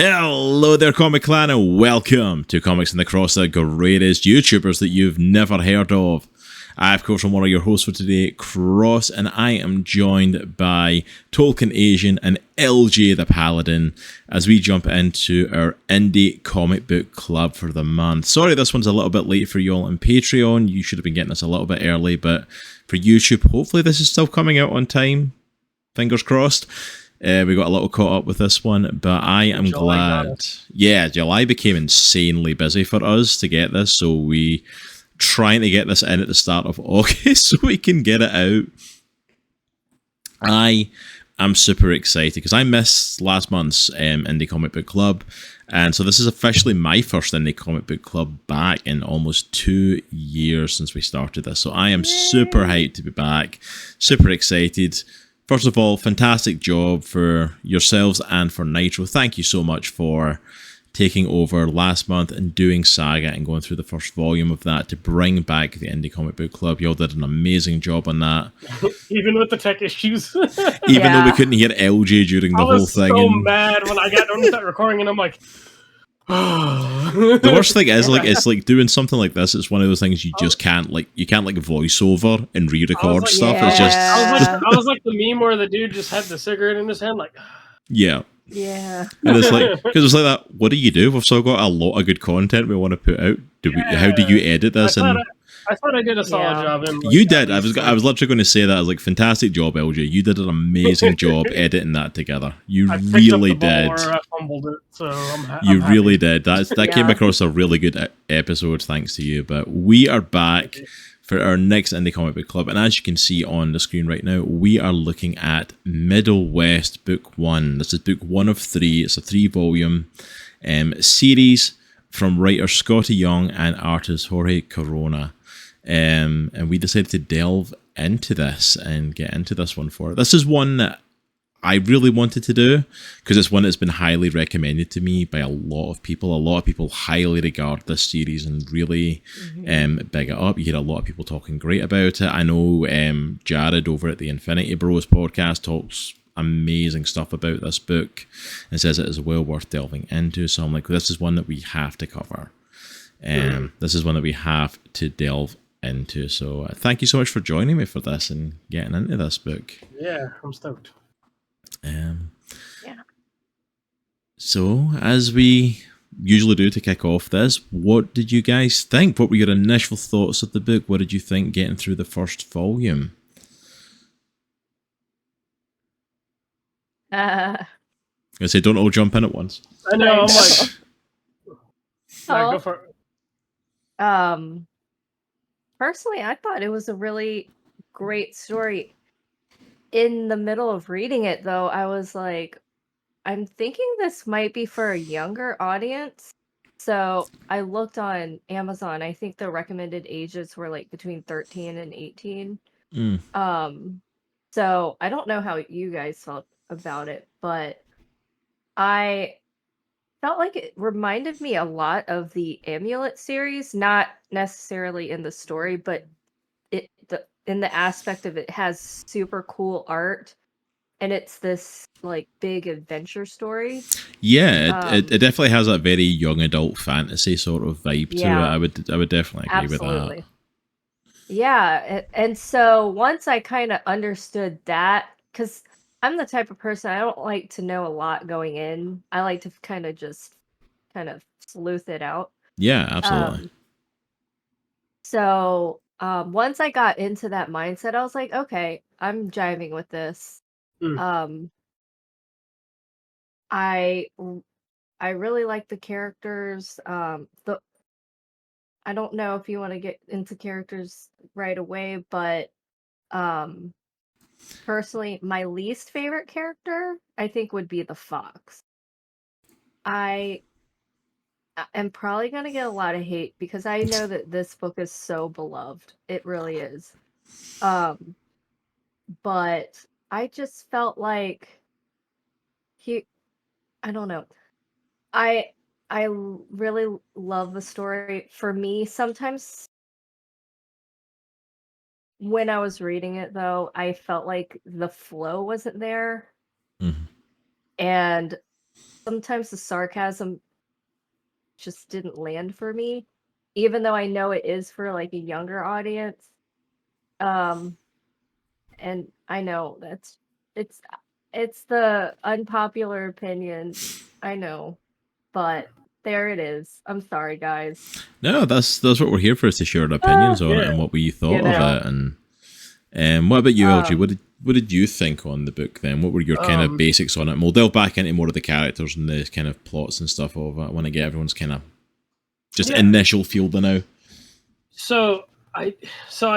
Hello there, Comic Clan, and welcome to Comics in the Cross, the greatest YouTubers that you've never heard of. I, of course, am one of your hosts for today, Cross, and I am joined by TolkienAsian and LJthePaladin as we jump into our indie comic book club for the month. Sorry, this one's a little bit late for you all on Patreon. You should have been getting this a little bit early, but for YouTube, hopefully this is still coming out on time. Fingers crossed. We got a little caught up with this one, but I am glad. Yeah, July became insanely busy for us to get this, so we trying to get this in at the start of August so we can get it out. I am super excited because I missed last month's Indie Comic Book Club, and so this is officially my first Indie Comic Book Club back in almost 2 years since we started this, so I am super hyped to be back, super excited. First of all, fantastic job for yourselves and for Nitro. Thank you so much for taking over last month and doing Saga and going through the first volume of that to bring back the Indie Comic Book Club. You all did an amazing job on that. Even with the tech issues. Even though we couldn't hear LJ during the whole thing. I was so mad when I got done with that recording and I'm like... The worst thing is, it's like doing something like this. It's one of those things you just can't voice over and re-record stuff. Yeah. It's just I was like the meme where the dude just had the cigarette in his hand, like yeah. And it's like, because it's like that. What do you do? We've still got a lot of good content we want to put out. How do you edit this? I thought I did a solid job. You did. I was literally going to say that. I was like, fantastic job, LJ. You did an amazing job editing that together. You really did. I fumbled it, so I'm really did. That came across a really good episode, thanks to you. But we are back for our next Indie Comic Book Club, and as you can see on the screen right now, we are looking at Middlewest Book 1. This is Book 1 of 3. It's a 3-volume series from writer Skottie Young and artist Jorge Corona. And we decided to delve into this and get into this one for it. This is one that I really wanted to do because it's one that's been highly recommended to me by a lot of people. A lot of people highly regard this series and really big it up. You hear a lot of people talking great about it. I know Jared over at the Infinity Bros podcast talks amazing stuff about this book and says it is well worth delving into. So I'm like, this is one that we have to cover. This is one that we have to delve into. So thank you so much for joining me for this and getting into this book. Yeah, I'm stoked. So as we usually do to kick off this, what did you guys think? What were your initial thoughts of the book? What did you think getting through the first volume? I say don't all jump in at once. I know, I'm like go for it. Personally, I thought it was a really great story. In the middle of reading it, though, I was like, I'm thinking this might be for a younger audience. So I looked on Amazon. I think the recommended ages were like between 13 and 18. So I don't know how you guys felt about it, but I felt like it reminded me a lot of the Amulet series, not necessarily in the story, but in the aspect of it has super cool art, and it's this like big adventure story. Yeah, it definitely has that very young adult fantasy sort of vibe to it. I would definitely agree with that. Yeah, and so once I kind of understood that, because I'm the type of person, I don't like to know a lot going in. I like to kind of sleuth it out. Yeah, absolutely. So once I got into that mindset, I was like, okay, I'm jiving with this. I really like the characters. I don't know if you want to get into characters right away, but personally, my least favorite character, I think, would be the fox. I am probably going to get a lot of hate because I know that this book is so beloved. It really is. But I just felt like I don't know. I really love the story. For me, sometimes when I was reading it, though, I felt like the flow wasn't there. And sometimes the sarcasm just didn't land for me, even though I know it is for like a younger audience. And I know it's the unpopular opinion. I know, but there it is. I'm sorry, guys. No, that's what we're here for, is to share our opinions on it and what we thought of it. And what about you, LG? What did you think on the book then? What were your kind of basics on it? And we'll delve back into more of the characters and the kind of plots and stuff of it. I want to get everyone's kind of just initial feel to now. So I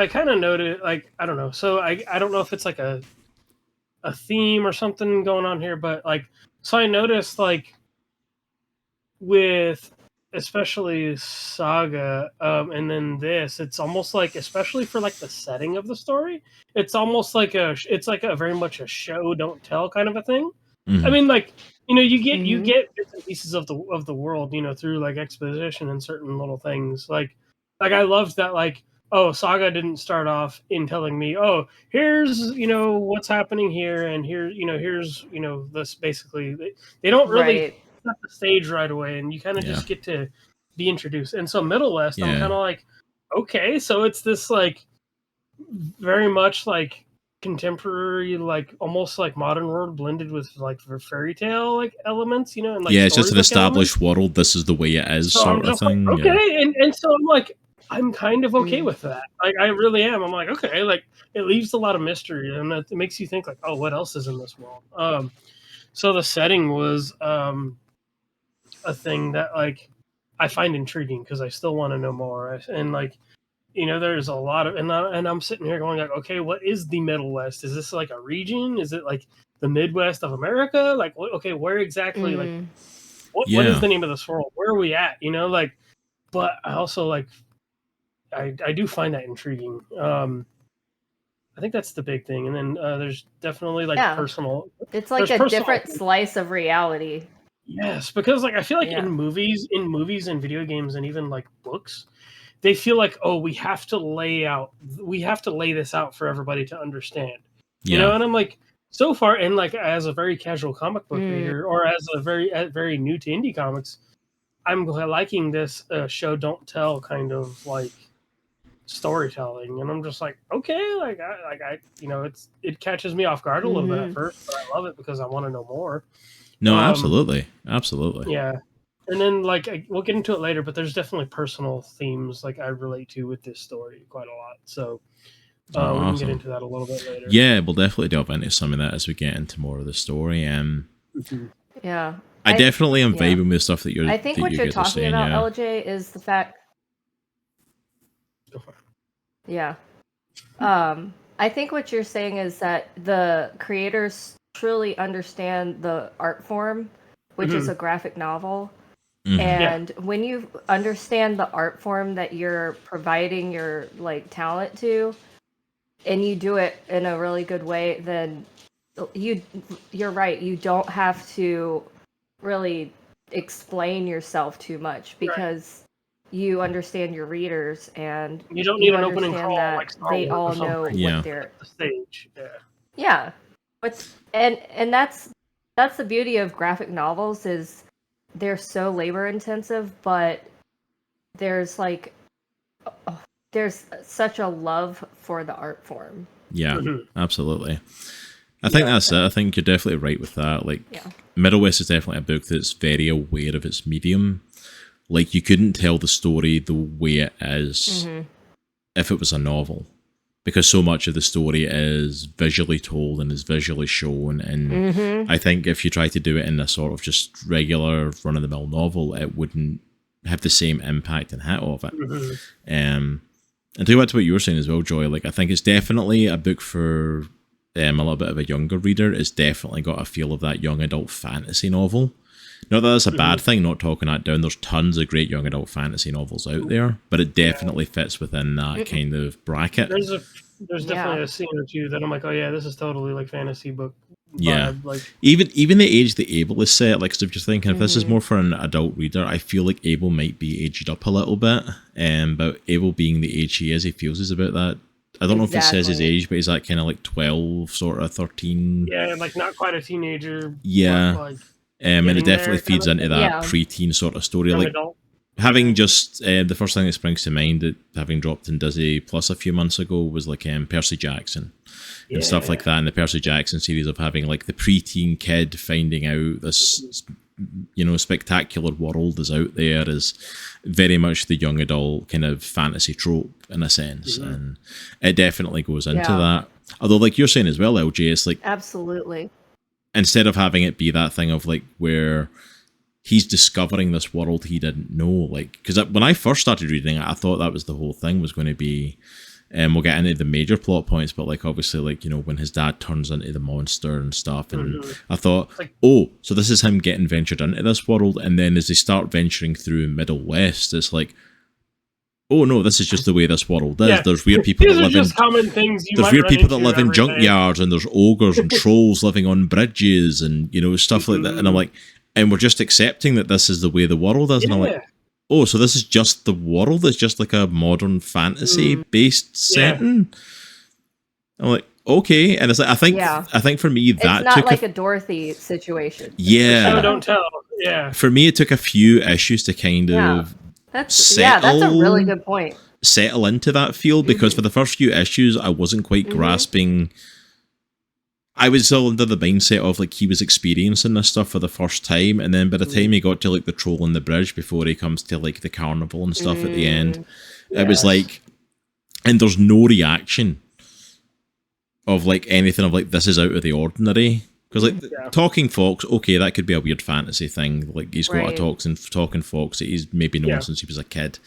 kind of noted, like, I don't know. So I don't know if it's like a theme or something going on here, but like, so I noticed like with especially Saga, and then this, it's almost like, especially for like the setting of the story, it's almost like it's like a very much a show don't tell kind of a thing. Mm-hmm. I mean, like, you know, you get bits and pieces of the world, you know, through like exposition and certain little things. Like I loved that, like, oh, Saga didn't start off in telling me, oh, here's, you know, what's happening here, and here, you know, here's, you know, this basically. They don't really set the stage right away, and you kind of just get to be introduced. And so Middlewest, I'm kind of like, okay, so it's this like very much like contemporary, like almost like modern world blended with like fairy tale like elements, you know, and like it's just an established world. This is the way it is, so sort of thing. Like, okay, and so I'm like, I'm kind of okay with that. Like, I really am. I'm like, okay, like it leaves a lot of mystery, and it makes you think like, oh, what else is in this world? So the setting was a thing that like I find intriguing because I still want to know more. And like, you know, there's a lot of, and I'm sitting here going like, okay, what is the Middlewest? Is this like a region? Is it like the Midwest of America? Like, okay, where exactly? Like, what is the name of this world? Where are we at? You know, like, but I also like, I do find that intriguing. I think that's the big thing. And then there's definitely like personal. It's like a different slice of reality. Yes, because like I feel like in movies and video games and even like books, they feel like, oh, we have to lay this out for everybody to understand. You know, and I'm like, so far, and like as a very casual comic book reader, or as a very new to indie comics, I'm liking this show don't tell kind of like storytelling, and I'm just like, okay, like I you know, it catches me off guard a little bit at first, but I love it because I want to know more. No, absolutely. Yeah. And then, like, we'll get into it later, but there's definitely personal themes, like, I relate to with this story quite a lot. So, we can get into that a little bit later. Yeah, we'll definitely delve into some of that as we get into more of the story. Yeah. I definitely am vibing with stuff that you're I think what you're talking about, LJ, is the fact... Yeah. I think what you're saying is that the creators truly understand the art form, which is a graphic novel. And when you understand the art form that you're providing your like talent to, and you do it in a really good way, then you're right. You don't have to really explain yourself too much because you understand your readers, and you don't need an opening crawl that like Star they all Wars know what they're the stage. But and that's the beauty of graphic novels, is they're so labor intensive, but there's like there's such a love for the art form. Yeah, absolutely. I think that's it. I think you're definitely right with that. Like, Middlewest is definitely a book that's very aware of its medium. Like, you couldn't tell the story the way it is if it was a novel, because so much of the story is visually told and is visually shown. And I think if you try to do it in a sort of just regular run-of-the-mill novel, it wouldn't have the same impact and hit of it. And to go back to what you were saying as well, Joy, like, I think it's definitely a book for a little bit of a younger reader. It's definitely got a feel of that young adult fantasy novel. Not that that's a bad thing, not talking that down. There's tons of great young adult fantasy novels out there, but it definitely fits within that kind of bracket. There's definitely a scene or two that I'm like, oh yeah, this is totally like fantasy book vibe. Yeah, like even the age that Abel is set, like, so if you're thinking if this is more for an adult reader, I feel like Abel might be aged up a little bit. But Abel being the age he is, he feels is about that. I don't know if it says his age, but he's that kind of like 12, sort of 13. Yeah, like not quite a teenager. Yeah. Like, and it definitely there, feeds into that Yeah. preteen sort of story. young Like adult. having just the first thing that springs to mind, that having dropped in Disney Plus a few months ago, was like Percy Jackson and stuff like that. And the Percy Jackson series of having like the preteen kid finding out this, you know, spectacular world is out there, is very much the young adult kind of fantasy trope in a sense. And it definitely goes into that. Although, like you're saying as well, LJ, it's like, Absolutely. instead of having it be that thing of like where he's discovering this world he didn't know, like, because when I first started reading it, I thought that was the whole thing was going to be, and we'll get into the major plot points, but like obviously, like, you know, when his dad turns into the monster and stuff, and I thought, oh, so this is him getting ventured into this world, and then as they start venturing through Middlewest, it's like, oh no, this is just the way this world is. There's weird people These that are live in just common things. there's weird people that live in junkyards, and there's ogres and trolls living on bridges, and, you know, stuff like that. And I'm like, and we're just accepting that this is the way the world is. And I'm like, oh, so this is just the world? It's just like a modern fantasy-based setting? I'm like, okay. And it's like, I think for me, that it's not took like a Dorothy situation. Yeah. Show, don't tell. Yeah. For me, it took a few issues to kind of That's a really good point. Settle into that feel, because for the first few issues, I wasn't quite grasping. I was still under the mindset of like he was experiencing this stuff for the first time, and then by the time he got to like the troll on the bridge before he comes to like the carnival and stuff at the end, it was like, and there's no reaction of like anything of like this is out of the ordinary. Because like talking fox, okay, that could be a weird fantasy thing. Like he's got a talking fox that he's maybe known since he was a kid.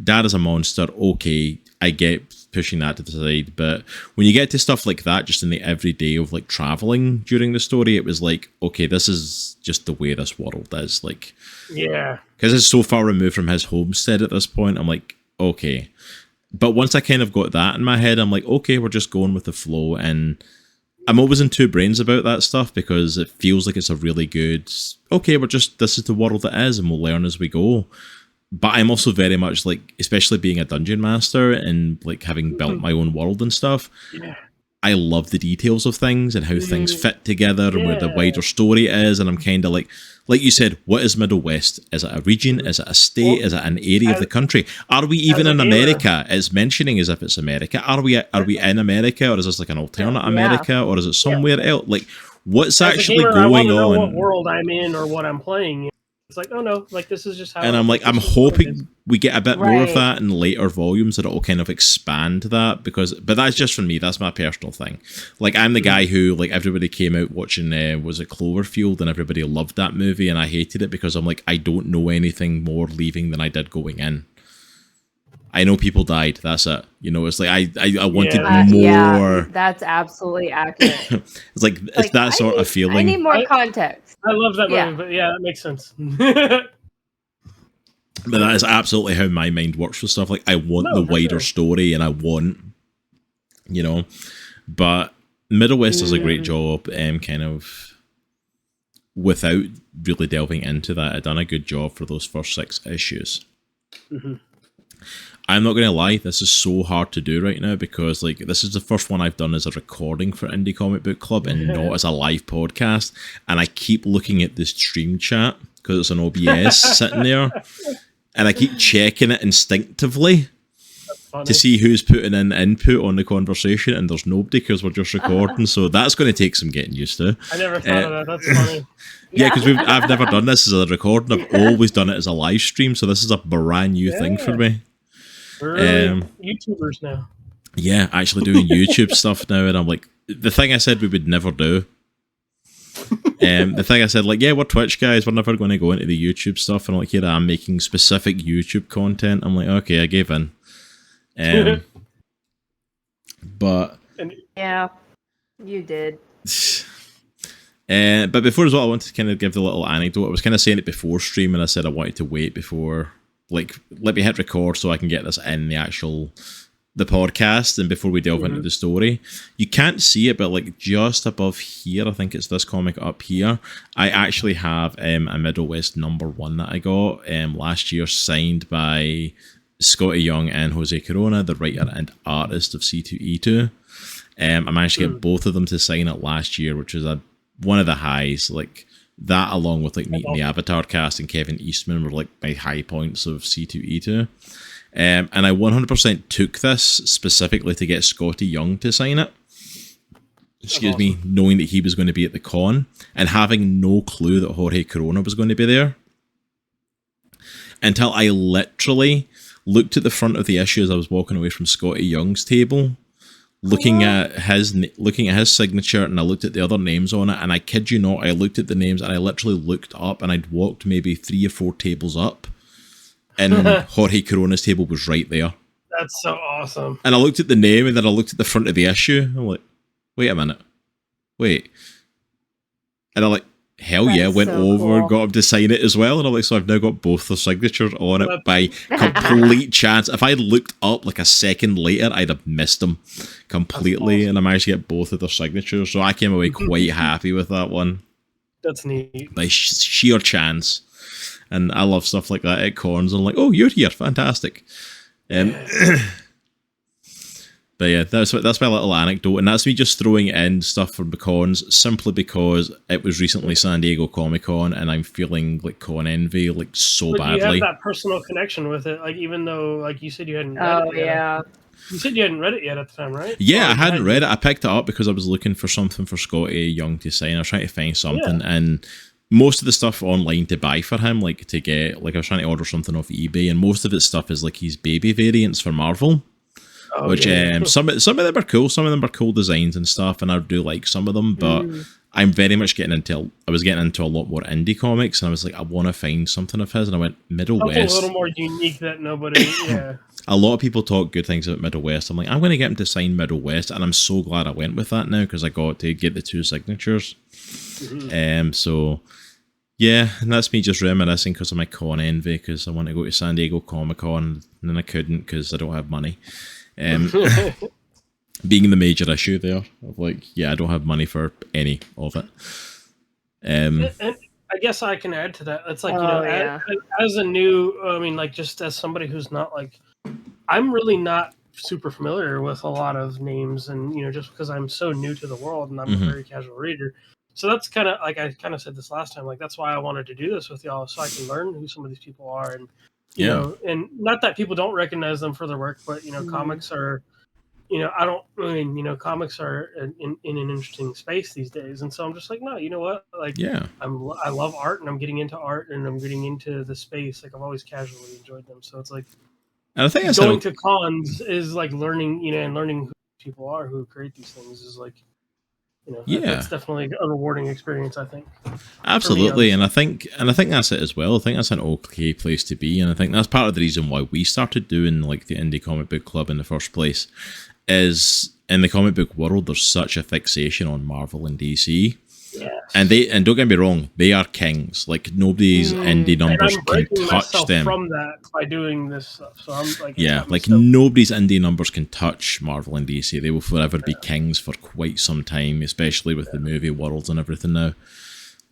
Dad is a monster, okay, I get pushing that to the side, but when you get to stuff like that, just in the everyday of like traveling during the story, it was like, okay, this is just the way this world is. Like, because it's so far removed from his homestead at this point. I'm like, okay, but once I kind of got that in my head, I'm like, okay, we're just going with the flow. And I'm always in two brains about that stuff, because it feels like it's a really good, okay, this is the world that is, and we'll learn as we go. But I'm also very much like, especially being a dungeon master and like having built my own world and stuff, I love the details of things and how things fit together and where the wider story is. And I'm kind of like you said, what is Middlewest? Is it a region? Is it a state? Is it an area of the country? Are we even in America? It's mentioning as if it's America. Are we in America, or is this like an alternate America, or is it somewhere else? Like, what's actually going I want to know on? what world I'm in or what I'm playing. It's like, oh no, like this is just how. And I'm like, I'm hoping we get a bit more of that in later volumes, that it'll kind of expand that, but that's just for me. That's my personal thing. Like, I'm the guy who, like, everybody came out watching, was it Cloverfield, and everybody loved that movie, and I hated it because I'm like, I don't know anything more leaving than I did going in. I know people died. That's it. You know, it's like I wanted more. Yeah, that's absolutely accurate. It's like it's that sort of feeling. I need more context. I love that movie, but that makes sense. But that is absolutely how my mind works for stuff. Like, I want the wider story, and I want, you know. But Middlewest does a great job, kind of without really delving into that. I've done a good job for those first 6 issues. I'm not going to lie, this is so hard to do right now, because like this is the first one I've done as a recording for Indie Comic Book Club and not as a live podcast. And I keep looking at this stream chat because it's an OBS sitting there, and I keep checking it instinctively to see who's putting in input on the conversation, and there's nobody because we're just recording. So that's going to take some getting used to. I never thought of that. That's funny. Yeah, because I've never done this as a recording. I've always done it as a live stream, so this is a brand new thing for me. We're YouTubers now. Yeah, actually doing YouTube stuff now, and I'm like, the thing I said we would never do. The thing I said, like, yeah, we're Twitch guys, we're never going to go into the YouTube stuff, and I'm like, here I'm making specific YouTube content. I'm like, okay, I gave in. But yeah, you did. But before as well, I wanted to kind of give the little anecdote. I was kind of saying it before stream, and I said I wanted to wait before, like, let me hit record so I can get this in the podcast, and before we delve into the story. You can't see it, but like just above here, I think it's this comic up here, I actually have a Middlewest #1 that I got last year, signed by Skottie Young and Jose Corona, the writer and artist of C2E2. I managed to get both of them to sign it last year, which was one of the highs. Like, that, along with like meeting the Avatar cast and Kevin Eastman, were like my high points of C2E2. And I 100% took this specifically to get Skottie Young to sign it. Excuse me, knowing that he was going to be at the con and having no clue that Jorge Corona was going to be there. Until I literally looked at the front of the issue as I was walking away from Skottie Young's table, looking at his signature, and I looked at the other names on it, and I kid you not, I looked at the names and I literally looked up, and I'd walked maybe 3 or 4 tables up, and Jorge Corona's table was right there. That's so awesome. And I looked at the name, and then I looked at the front of the issue. I'm like, wait a minute. Wait. And I'm like, hell yeah, went so over, cool. Got him to sign it as well. And I'm like, so I've now got both their signatures on it by complete chance. If I had looked up like a second later, I'd have missed them completely. Awesome. And I managed to get both of their signatures. So I came away quite happy with that one. That's neat. By sheer chance. And I love stuff like that at cons. I'm like, oh, you're here. Fantastic. But yeah, that's my little anecdote, and that's me just throwing in stuff for the cons simply because it was recently San Diego Comic-Con, and I'm feeling like con envy like so badly. You have that personal connection with it, like even though like you said you hadn't read it yet. Yeah. You said you hadn't read it yet at the time, right? Yeah, I hadn't read it. I picked it up because I was looking for something for Skottie Young to sign. I was trying to find something, and most of the stuff online to buy for him, like to get, like I was trying to order something off eBay, and most of his stuff is like his baby variants for Marvel. Which some of them are cool, some of them are cool designs and stuff, and I do like some of them, but I'm very much getting into a lot more indie comics, and I was like, I want to find something of his, and I went Middlewest. Something a little more unique that nobody, A lot of people talk good things about Middlewest. I'm like, I'm going to get him to sign Middlewest, and I'm so glad I went with that now, because I got to get the 2 signatures. So yeah, and that's me just reminiscing because of my con envy, because I want to go to San Diego Comic-Con, and then I couldn't because I don't have money. Being the major issue there of like, yeah, I don't have money for any of it. And I guess I can add to that. It's like, as a new, I mean, like just as somebody who's not like, I'm really not super familiar with a lot of names, and just because I'm so new to the world and I'm a very casual reader. So that's kind of like I kind of said this last time. Like that's why I wanted to do this with y'all, so I can learn who some of these people are, and you know, and not that people don't recognize them for their work, but comics are, comics are in an interesting space these days, and so I'm just like, no, you know what, like, I love art, and I'm getting into art, and I'm getting into the space. Like I've always casually enjoyed them, so it's like, and I think going to cons is like learning, and learning who people are who create these things is like. It's definitely a rewarding experience, I think. Absolutely, and I think that's it as well. I think that's an okay place to be, and I think that's part of the reason why we started doing like the Indie Comic Book Club in the first place. Is in the comic book world, there's such a fixation on Marvel and DC. Yes. And don't get me wrong, they are kings. Like nobody's indie numbers can touch them. From that by doing this stuff, so I'm like, nobody's indie numbers can touch Marvel and DC. They will forever be kings for quite some time, especially with the movie worlds and everything now.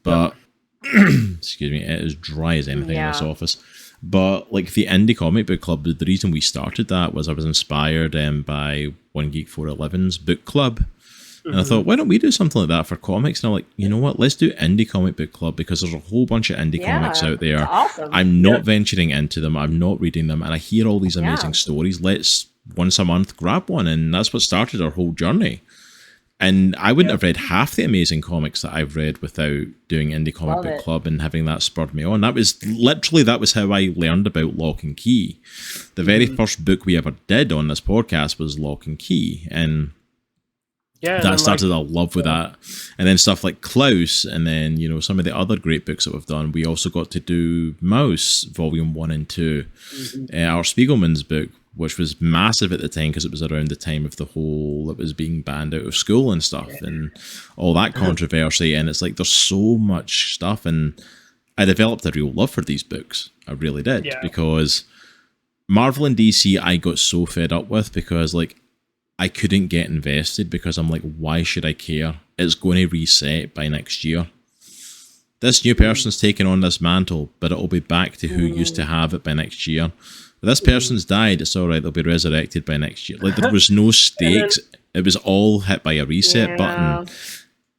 But excuse me, it is dry as anything in this office. But like the Indie Comic Book Club, the reason we started that was I was inspired by One Geek 411's book club. And I thought, why don't we do something like that for comics? And I'm like, you know what? Let's do Indie Comic Book Club, because there's a whole bunch of indie comics out there. Awesome. I'm not venturing into them. I'm not reading them. And I hear all these amazing stories. Let's, once a month, grab one. And that's what started our whole journey. And I wouldn't have read half the amazing comics that I've read without doing Indie Comic Book Club and having that spurred me on. That was how I learned about Lock and Key. The very first book we ever did on this podcast was Lock and Key. And that started a love with that. And then stuff like Klaus, and then, some of the other great books that we've done. We also got to do Mouse, Volume 1 and 2. Our Spiegelman's book, which was massive at the time because it was around the time of the whole, it was being banned out of school and stuff, and all that controversy. And it's like, there's so much stuff. And I developed a real love for these books. I really did. Because Marvel and DC, I got so fed up with, because like, I couldn't get invested, because I'm like, why should I care? It's going to reset by next year. This new person's taking on this mantle, but it'll be back to who used to have it by next year. If this person's died, it's all right. They'll be resurrected by next year. Like, there was no stakes. It was all hit by a reset button.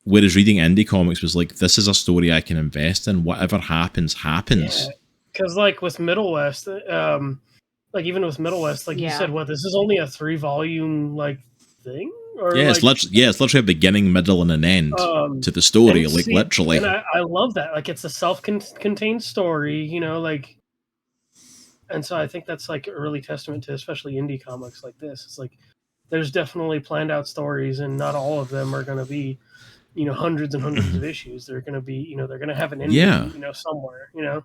Whereas reading indie comics was like, this is a story I can invest in. Whatever happens, happens. Because like with Middlewest, like even with Middlewest, like you said, what, this is only a 3-volume like thing? Or yeah, like, it's literally a beginning, middle, and an end to the story, like literally. And I love that. Like it's a self-contained story, you know, like, and so I think that's like a really testament to especially indie comics like this. It's like there's definitely planned out stories, and not all of them are going to be, you know, hundreds and hundreds of issues. They're going to be, you know, they're going to have an ending, you know, somewhere, you know.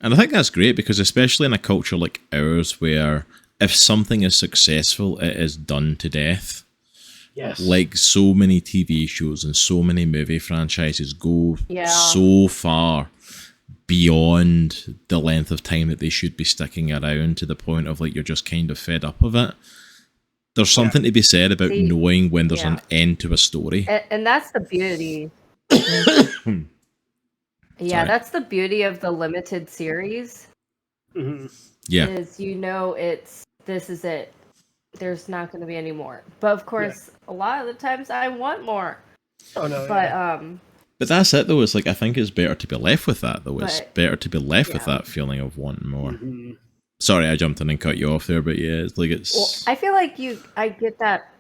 And I think that's great because especially in a culture like ours where if something is successful, it is done to death. Yes. Like so many TV shows and so many movie franchises go so far beyond the length of time that they should be sticking around to the point of like you're just kind of fed up of it. There's something to be said about knowing when there's an end to a story. And that's the beauty. Yeah, that's the beauty of the limited series. Yeah. Is, you know, this is it. There's not going to be any more. But of course, a lot of the times I want more. Oh no. But that's it though. It's like I think it's better to be left with that though. It's better to be left with that feeling of wanting more. Sorry, I jumped in and cut you off there, but yeah, it's like it's. Well, I feel like I get that.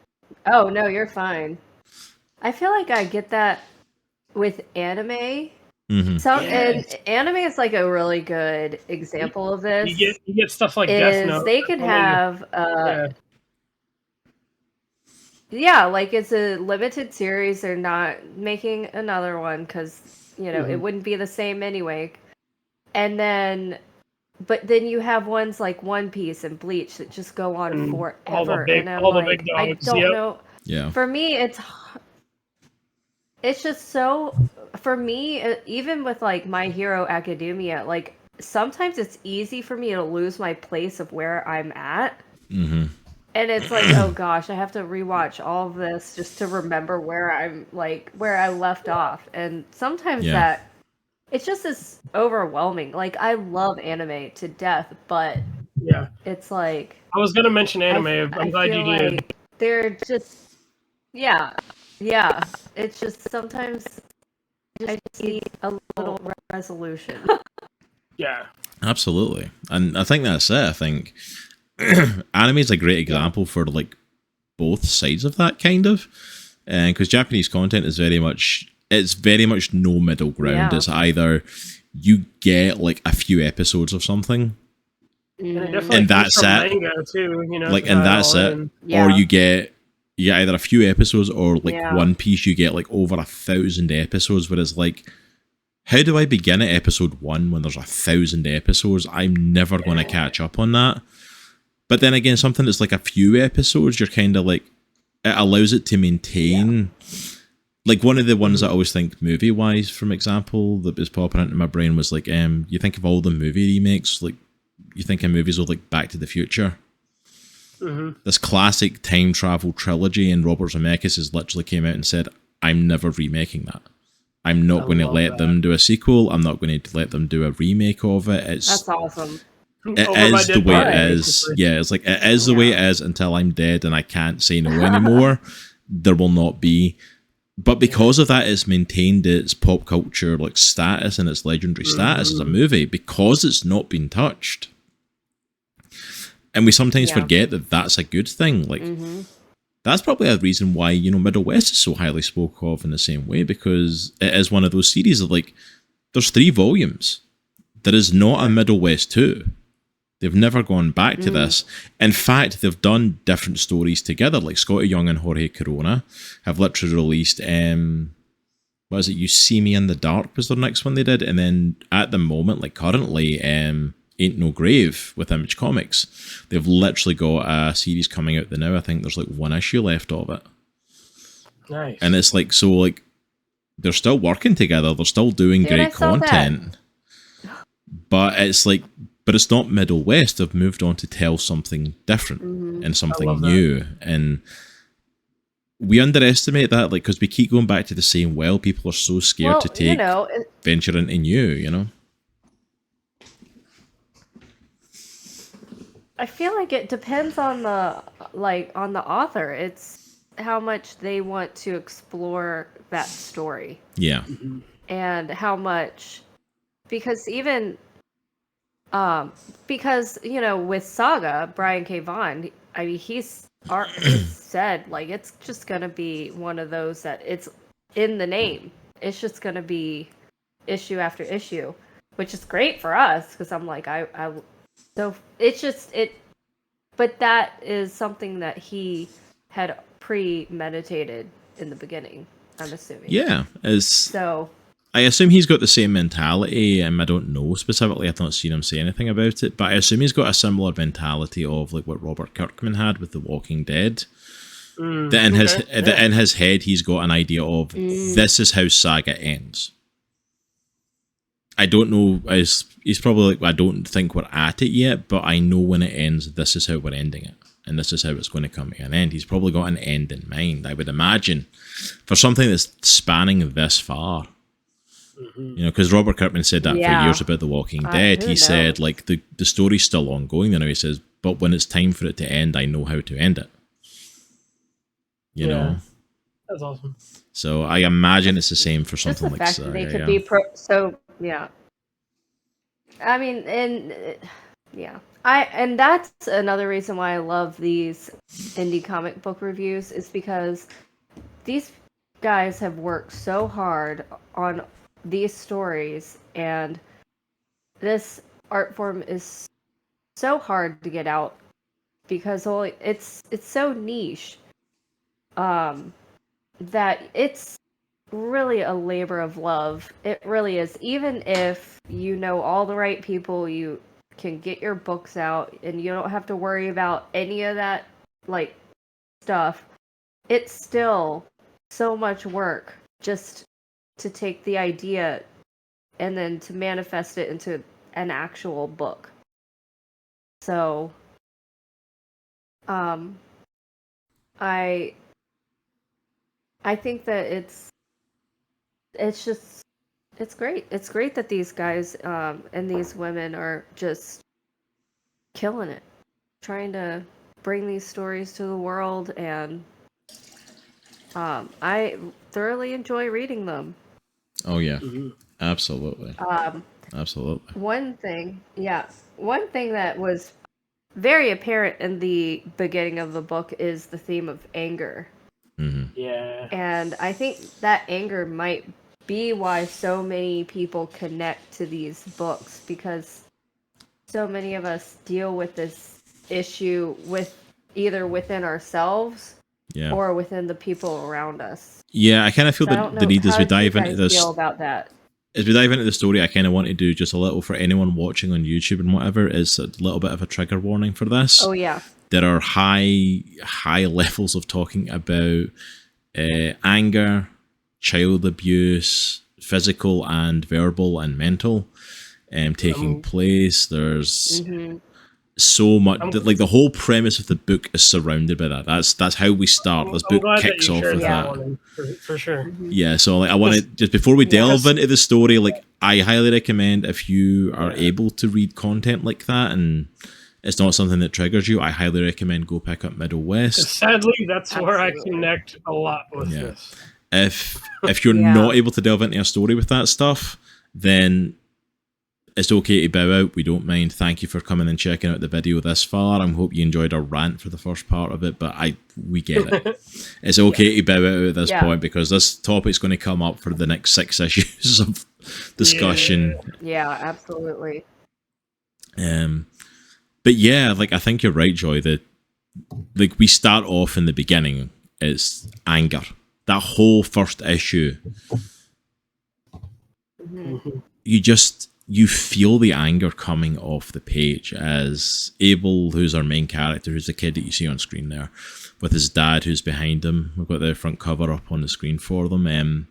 Oh no, you're fine. I feel like I get that with anime. And anime is like a really good example of this. You get stuff like Death Note. They could have like it's a limited series. They're not making another one because, you know, it wouldn't be the same anyway. And then, but then you have ones like One Piece and Bleach that just go on forever. All the big dogs. I don't know. Yeah. For me, it's just so, for me, even with like My Hero Academia, like sometimes it's easy for me to lose my place of where I'm at. And it's like, oh gosh, I have to rewatch all of this just to remember where I'm like, where I left off. And sometimes that, it's just as overwhelming. Like I love anime to death, but it's like, I was going to mention anime. I'm glad you did. Like they're just, it's just sometimes I just need a little resolution. Yeah. Absolutely. And I think that's it. I think anime is a great example for like both sides of that kind of. And because Japanese content is very much no middle ground. It's either you get like a few episodes of something and that's it. Too, you know, like, and that's it. Or you get either a few episodes or like One Piece, you get like over 1,000 episodes, whereas like, how do I begin at episode 1 when there's 1,000 episodes? I'm never going to catch up on that. But then again, something that's like a few episodes, you're kind of like, it allows it to maintain. Like one of the ones I always think movie-wise, from example, that was popping into my brain was like, you think of all the movie remakes, like you think of movies like Back to the Future. This classic time travel trilogy, and Robert Zemeckis has literally came out and said, I'm never remaking that. I'm not going to let them do a sequel. I'm not going to let them do a remake of it. That's awesome. It is the way it is. Yeah, it's like, it is the way it is until I'm dead and I can't say no anymore. There will not be. But because of that, it's maintained its pop culture like status and its legendary status as a movie because it's not been touched. And we sometimes forget that that's a good thing. Like, that's probably a reason why, you know, Middlewest is so highly spoke of in the same way, because it is one of those series that, like, there's 3 volumes. There is not a Middlewest 2. They've never gone back to this. In fact, they've done different stories together, like Skottie Young and Jorge Corona have literally released, what is it, You See Me in the Dark was their next one they did, and then at the moment, like currently, Ain't No Grave with Image Comics. They've literally got a series coming out now. I think there's like 1 issue left of it. Nice. And it's like, so like, they're still working together. They're still doing great content. But it's like, but it's not Middlewest. They've moved on to tell something different and something new. And we underestimate that, like, because we keep going back to the same well. People are so scared to take venture into new, you know? I feel like it depends on the author. It's how much they want to explore that story. Yeah. And how much, because even because with Saga, Brian K. Vaughan, I mean he's said like it's just gonna be one of those that it's in the name. It's just gonna be issue after issue, which is great for us because I'm like so it's just it. But that is something that he had premeditated in the beginning, I'm assuming. Yeah, so I assume he's got the same mentality. I don't know specifically. I've not seen him say anything about it, but I assume he's got a similar mentality of like what Robert Kirkman had with The Walking Dead. That in his head, he's got an idea of this is how Saga ends. I don't know. He's probably like, I don't think we're at it yet, but I know when it ends, this is how we're ending it. And this is how it's going to come to an end. He's probably got an end in mind, I would imagine, for something that's spanning this far. Because Robert Kirkman said that for years about The Walking Dead. He said, like, the story's still ongoing. He says, but when it's time for it to end, I know how to end it. You know? That's awesome. So I imagine it's the same for something like Saga. They could be yeah. I mean, and and that's another reason why I love these indie comic book reviews is because these guys have worked so hard on these stories, and this art form is so hard to get out because it's so niche that it's really a labor of love. It really is. Even if you know all the right people, you can get your books out and you don't have to worry about any of that like stuff. It's still so much work just to take the idea and then to manifest it into an actual book. So I think that it's great. It's great that these guys and these women are just killing it, trying to bring these stories to the world, and I thoroughly enjoy reading them. Oh yeah, absolutely. Absolutely. One thing that was very apparent in the beginning of the book is the theme of anger. Yeah. And I think that anger might be why so many people connect to these books, because so many of us deal with this issue with either within ourselves or within the people around us. Yeah, I kind of feel the need as we dive into this. Feel about that? As we dive into the story, I kind of want to do just a little for anyone watching on YouTube and whatever, is a little bit of a trigger warning for this. Oh yeah. There are high levels of talking about anger, child abuse, physical and verbal and mental, taking place. There's so much, like the whole premise of the book is surrounded by that. That's how we start. This book kicks off with that. For sure. Yeah, so like I want to just before we delve into the story, like I highly recommend if you are able to read content like that and it's not something that triggers you, I highly recommend go pick up Middlewest. Sadly, that's where I connect a lot with this. If you're not able to delve into a story with that stuff, then it's okay to bow out. We don't mind. Thank you for coming and checking out the video this far. I hope you enjoyed our rant for the first part of it, but we get it. It's okay to bow out at this point because this topic's going to come up for the next 6 issues of discussion. Yeah, absolutely. But yeah, like I think you're right, Joy, that like we start off in the beginning, it's anger. That whole first issue, you feel the anger coming off the page as Abel, who's our main character, who's the kid that you see on screen there, with his dad who's behind him. We've got the front cover up on the screen for them.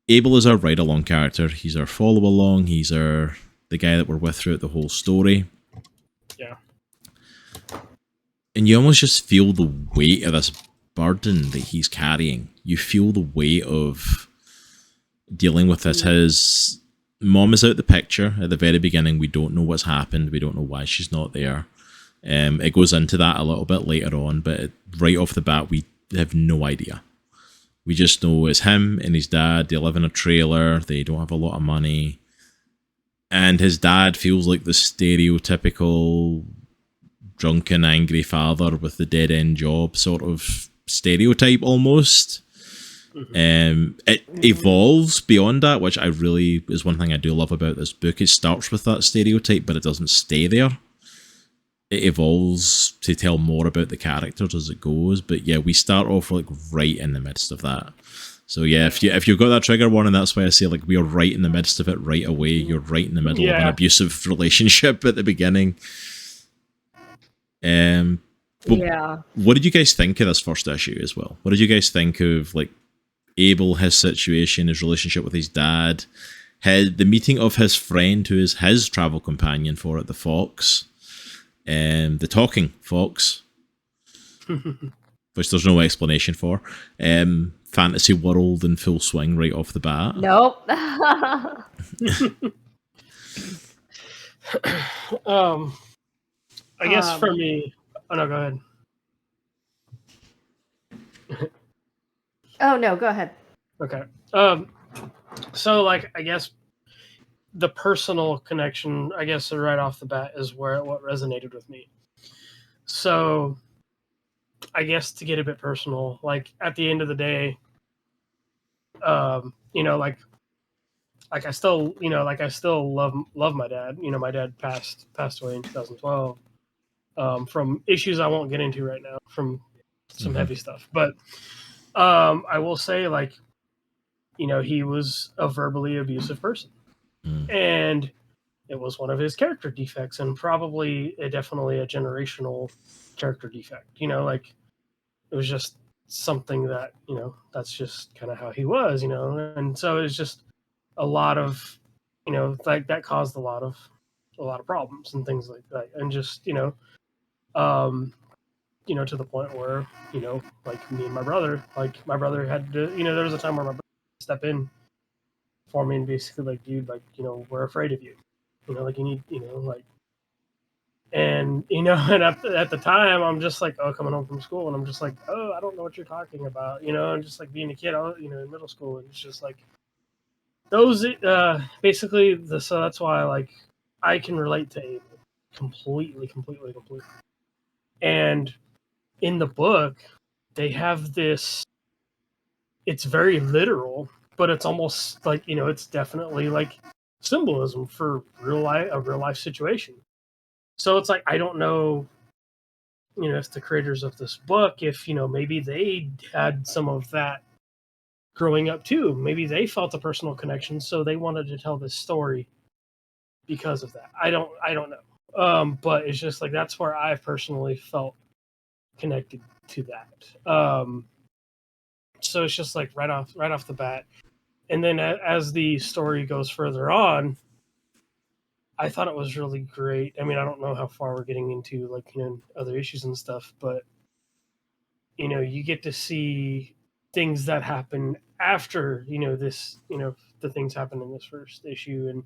Abel is our ride-along character. He's our follow-along. He's the guy that we're with throughout the whole story. Yeah. And you almost just feel the weight of this burden that he's carrying. You feel the weight of dealing with this. His mom is out the picture at the very beginning. We don't know what's happened. We don't know why she's not there. It goes into that a little bit later on, but right off the bat, we have no idea. We just know it's him and his dad. They live in a trailer. They don't have a lot of money. And his dad feels like the stereotypical drunken, angry father with the dead-end job sort of stereotype almost. It evolves beyond that, which I really is one thing I do love about this book. It starts with that stereotype, but it doesn't stay there. It evolves to tell more about the characters as it goes. But yeah, we start off like right in the midst of that. So yeah, if you've got that trigger warning, that's why I say like we are right in the midst of it right away. You're right in the middle of an abusive relationship at the beginning. What did you guys think of this first issue as well? What did you guys think of like Abel, his situation, his relationship with his dad, the meeting of his friend who is his travel companion for it, the fox, the talking fox, which there's no explanation for, fantasy world in full swing right off the bat. Nope. I guess for me, oh no, go ahead. Oh no, go ahead. Okay. So like I guess the personal connection, I guess right off the bat is what resonated with me. So I guess to get a bit personal, like at the end of the day, you know, like I still, you know, like I still love my dad. You know, my dad passed away in 2012 from issues I won't get into right now, from some heavy stuff. But I will say, like, you know, he was a verbally abusive person, and it was one of his character defects, and probably definitely a generational character defect. You know, like it was just something that, you know, that's just kind of how he was, you know, and so it's just a lot of, you know, like that caused a lot of problems and things like that, and just, you know, to the point where, you know, like me and my brother had to, you know, there was a time where my brother step in for me and basically like, dude, like, you know, we're afraid of you, you know, like you need, you know, like, and, you know, and at the time I'm just like, oh, coming home from school, and I'm just like, oh, I don't know what you're talking about, you know, and just like being a kid, you know, in middle school, and it's just like those, basically, so that's why, like, I can relate to Abel completely. And in the book, they have this, it's very literal, but it's almost like, you know, it's definitely like symbolism for a real life situation. So it's like, I don't know, you know, if the creators of this book, if, you know, maybe they had some of that growing up too. Maybe they felt a personal connection, so they wanted to tell this story because of that. I don't know. But it's just like, that's where I personally felt connected to that. So it's just like right off the bat. And then as the story goes further on, I thought it was really great. I mean, I don't know how far we're getting into, like, you know, other issues and stuff, but, you know, you get to see things that happen after, you know, this, you know, the things happen in this first issue, and,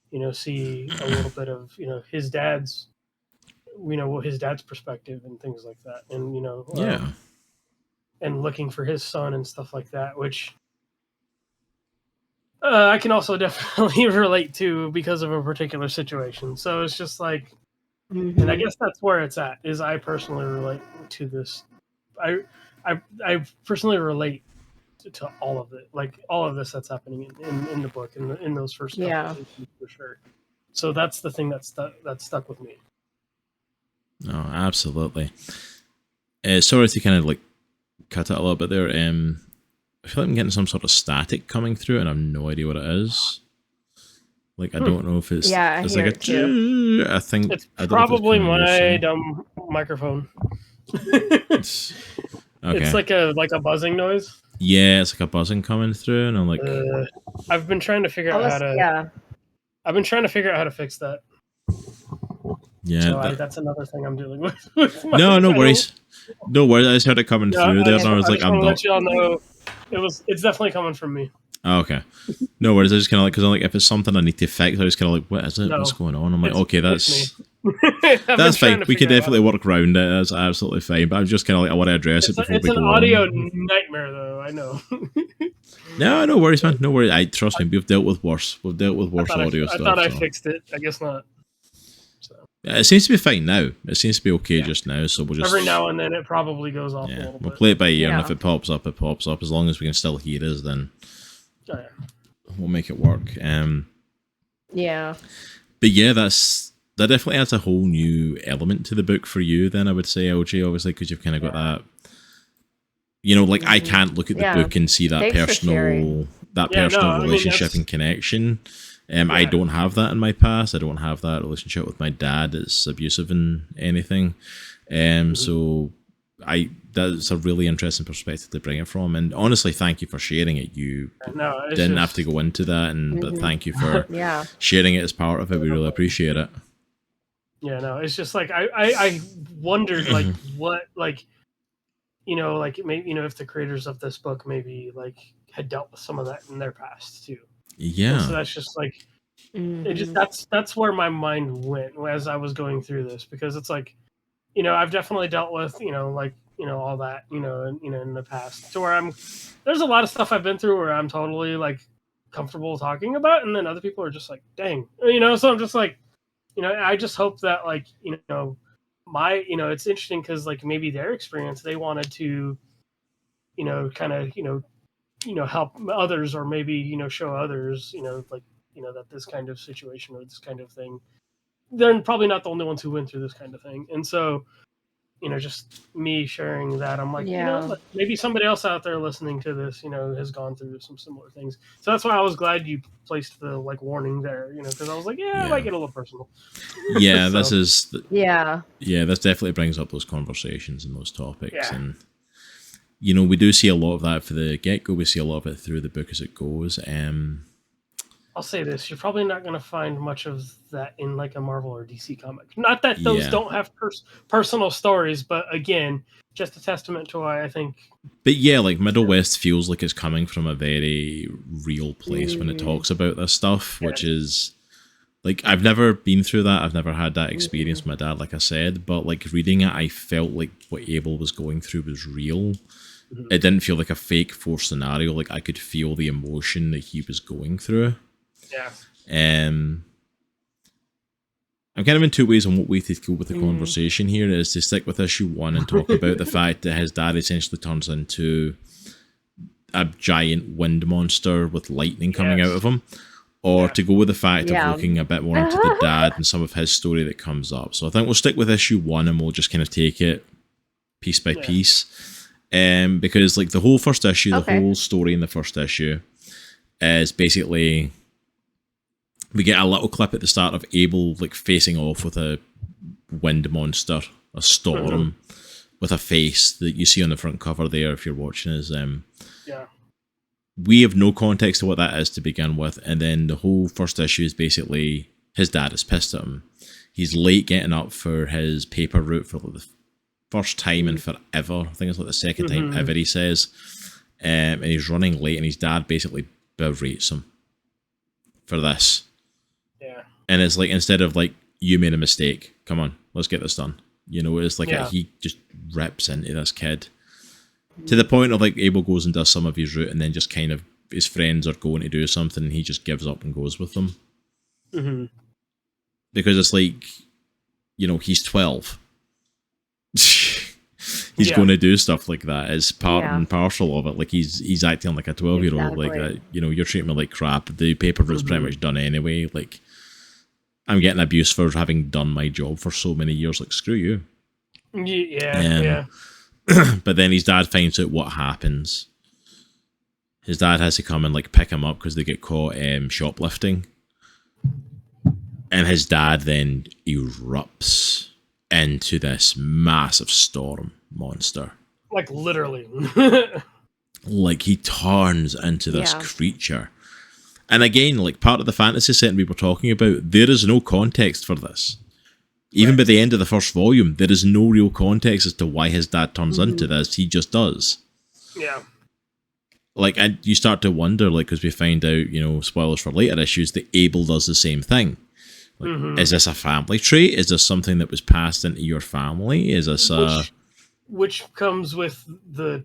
you know, see a little bit of, you know, his dad's perspective and things like that. And, you know, and looking for his son and stuff like that, which I can also definitely relate to because of a particular situation. So it's just like, and I guess that's where it's at, is I personally relate to this. I personally relate to all of it, like all of this that's happening in the book, in those first couple issues, for sure. So that's the thing that stuck with me. No, absolutely. Sorry to kind of like cut it a little bit there. I feel like I'm getting some sort of static coming through, and I have no idea what it is. Like, I don't know if it's... Yeah, it's like a... too. I think... It's probably my dumb microphone. Okay. It's like a buzzing noise. Yeah, it's like a buzzing coming through, and I'm like... I've been trying to figure out how to... Yeah. I've been trying to figure out how to fix that. Yeah, so that's another thing I'm dealing with. No worries. No worries. I just heard it coming through there, and I was like, I'm not... let y'all know it's definitely coming from me. Oh, okay. No worries. I just kind of like, because I'm like, if it's something I need to fix, I was kind of like, what is it? No, What's going on? I'm like, it's- okay, it's that's I've that's been trying fine. to We can figure it out. definitely work around it. That's absolutely fine. But I'm just kind of like, I want to address it before It's we an go audio on. nightmare, though. I know. No worries, man. No worries. I trust me. We've dealt with worse. We've dealt with worse audio I stuff. thought I so. fixed it. I guess not. So It seems to be fine now. It seems to be okay just now. So we'll just every now and then it probably goes off a little we'll bit. play it by ear, and Yeah. if it pops up, it pops up. As long as we can still hear us, then Oh, yeah. we'll make it work. Yeah. But yeah, that definitely adds a whole new element to the book for you. Then I would say, LJ, obviously, because you've kind of got that. You know, like I can't look at the book and see that Thanks for personal sharing. relationship that's- and connection. I don't have that in my past. I don't have that relationship with my dad. It's abusive in anything. So that's a really interesting perspective to bring it from. And honestly, thank you for sharing it. You didn't have to go into that, but thank you for sharing it as part of it. We really appreciate it. Yeah, no, it's just like I wondered like what like like maybe if the creators of this book maybe like had dealt with some of that in their past too. Yeah. And so that's just like it just that's where my mind went as I was going through this, because it's like I've definitely dealt with like all that in the past, to where there's a lot of stuff I've been through where I'm totally like comfortable talking about, and then other people are just like, dang, so I'm just like I just hope that like my it's interesting because like maybe their experience, they wanted to kind of help others, or maybe show others like that this kind of situation or this kind of thing, they're probably not the only ones who went through this kind of thing. And so just me sharing that, I'm like, maybe somebody else out there listening to this has gone through some similar things. So that's why I was glad you placed the like warning there, because I was like, I might get a little personal. Yeah, So, this is Yeah. this definitely brings up those conversations and those topics. And we do see a lot of that for the get-go. We see a lot of it through the book as it goes. I'll say this: you're probably not going to find much of that in like a Marvel or DC comic. Not that those don't have personal stories, but again, just a testament to why I think. But yeah, like Middlewest feels like it's coming from a very real place when it talks about this stuff, which is like I've never been through that. I've never had that experience with my dad, like I said. But like reading it, I felt like what Abel was going through was real. It didn't feel like a fake forced scenario. Like I could feel the emotion that he was going through. Yeah. I'm kind of in two ways on what way to go with the conversation here. Is to stick with issue 1 and talk about the fact that his dad essentially turns into a giant wind monster with lightning coming out of him, or to go with the fact of looking a bit more into the dad and some of his story that comes up. So I think we'll stick with issue 1 and we'll just kind of take it piece by piece. Because like the whole first issue, the whole story in the first issue is basically we get a little clip at the start of Abel like facing off with a wind monster, a storm, with a face that you see on the front cover there if you're watching us. We have no context to what that is to begin with, and then the whole first issue is basically his dad is pissed at him. He's late getting up for his paper route for like the first time in forever. I think it's like the second time ever, he says. And he's running late, and his dad basically berates him for this. Yeah. And it's like, instead of like, you made a mistake, come on, let's get this done. It's like he just rips into this kid. To the point of like Abel goes and does some of his route, and then just kind of his friends are going to do something and he just gives up and goes with them. Because it's like, he's 12. He's going to do stuff like that as part and parcel of it. Like he's acting like a 12-year-old. Like you're treating me like crap. The paper route's pretty much done anyway. Like I'm getting abuse for having done my job for so many years. Like screw you. Yeah. But then his dad finds out what happens. His dad has to come and like pick him up because they get caught shoplifting. And his dad then erupts into this massive storm monster. Like literally. Like he turns into this creature. And again, like part of the fantasy setting we were talking about, there is no context for this. Even by the end of the first volume, there is no real context as to why his dad turns into this. He just does. Yeah. like, and you start to wonder, like, because we find out, spoilers for later issues, that Abel does the same thing. Like, is this a family trait? Is this something that was passed into your family? Is this which comes with the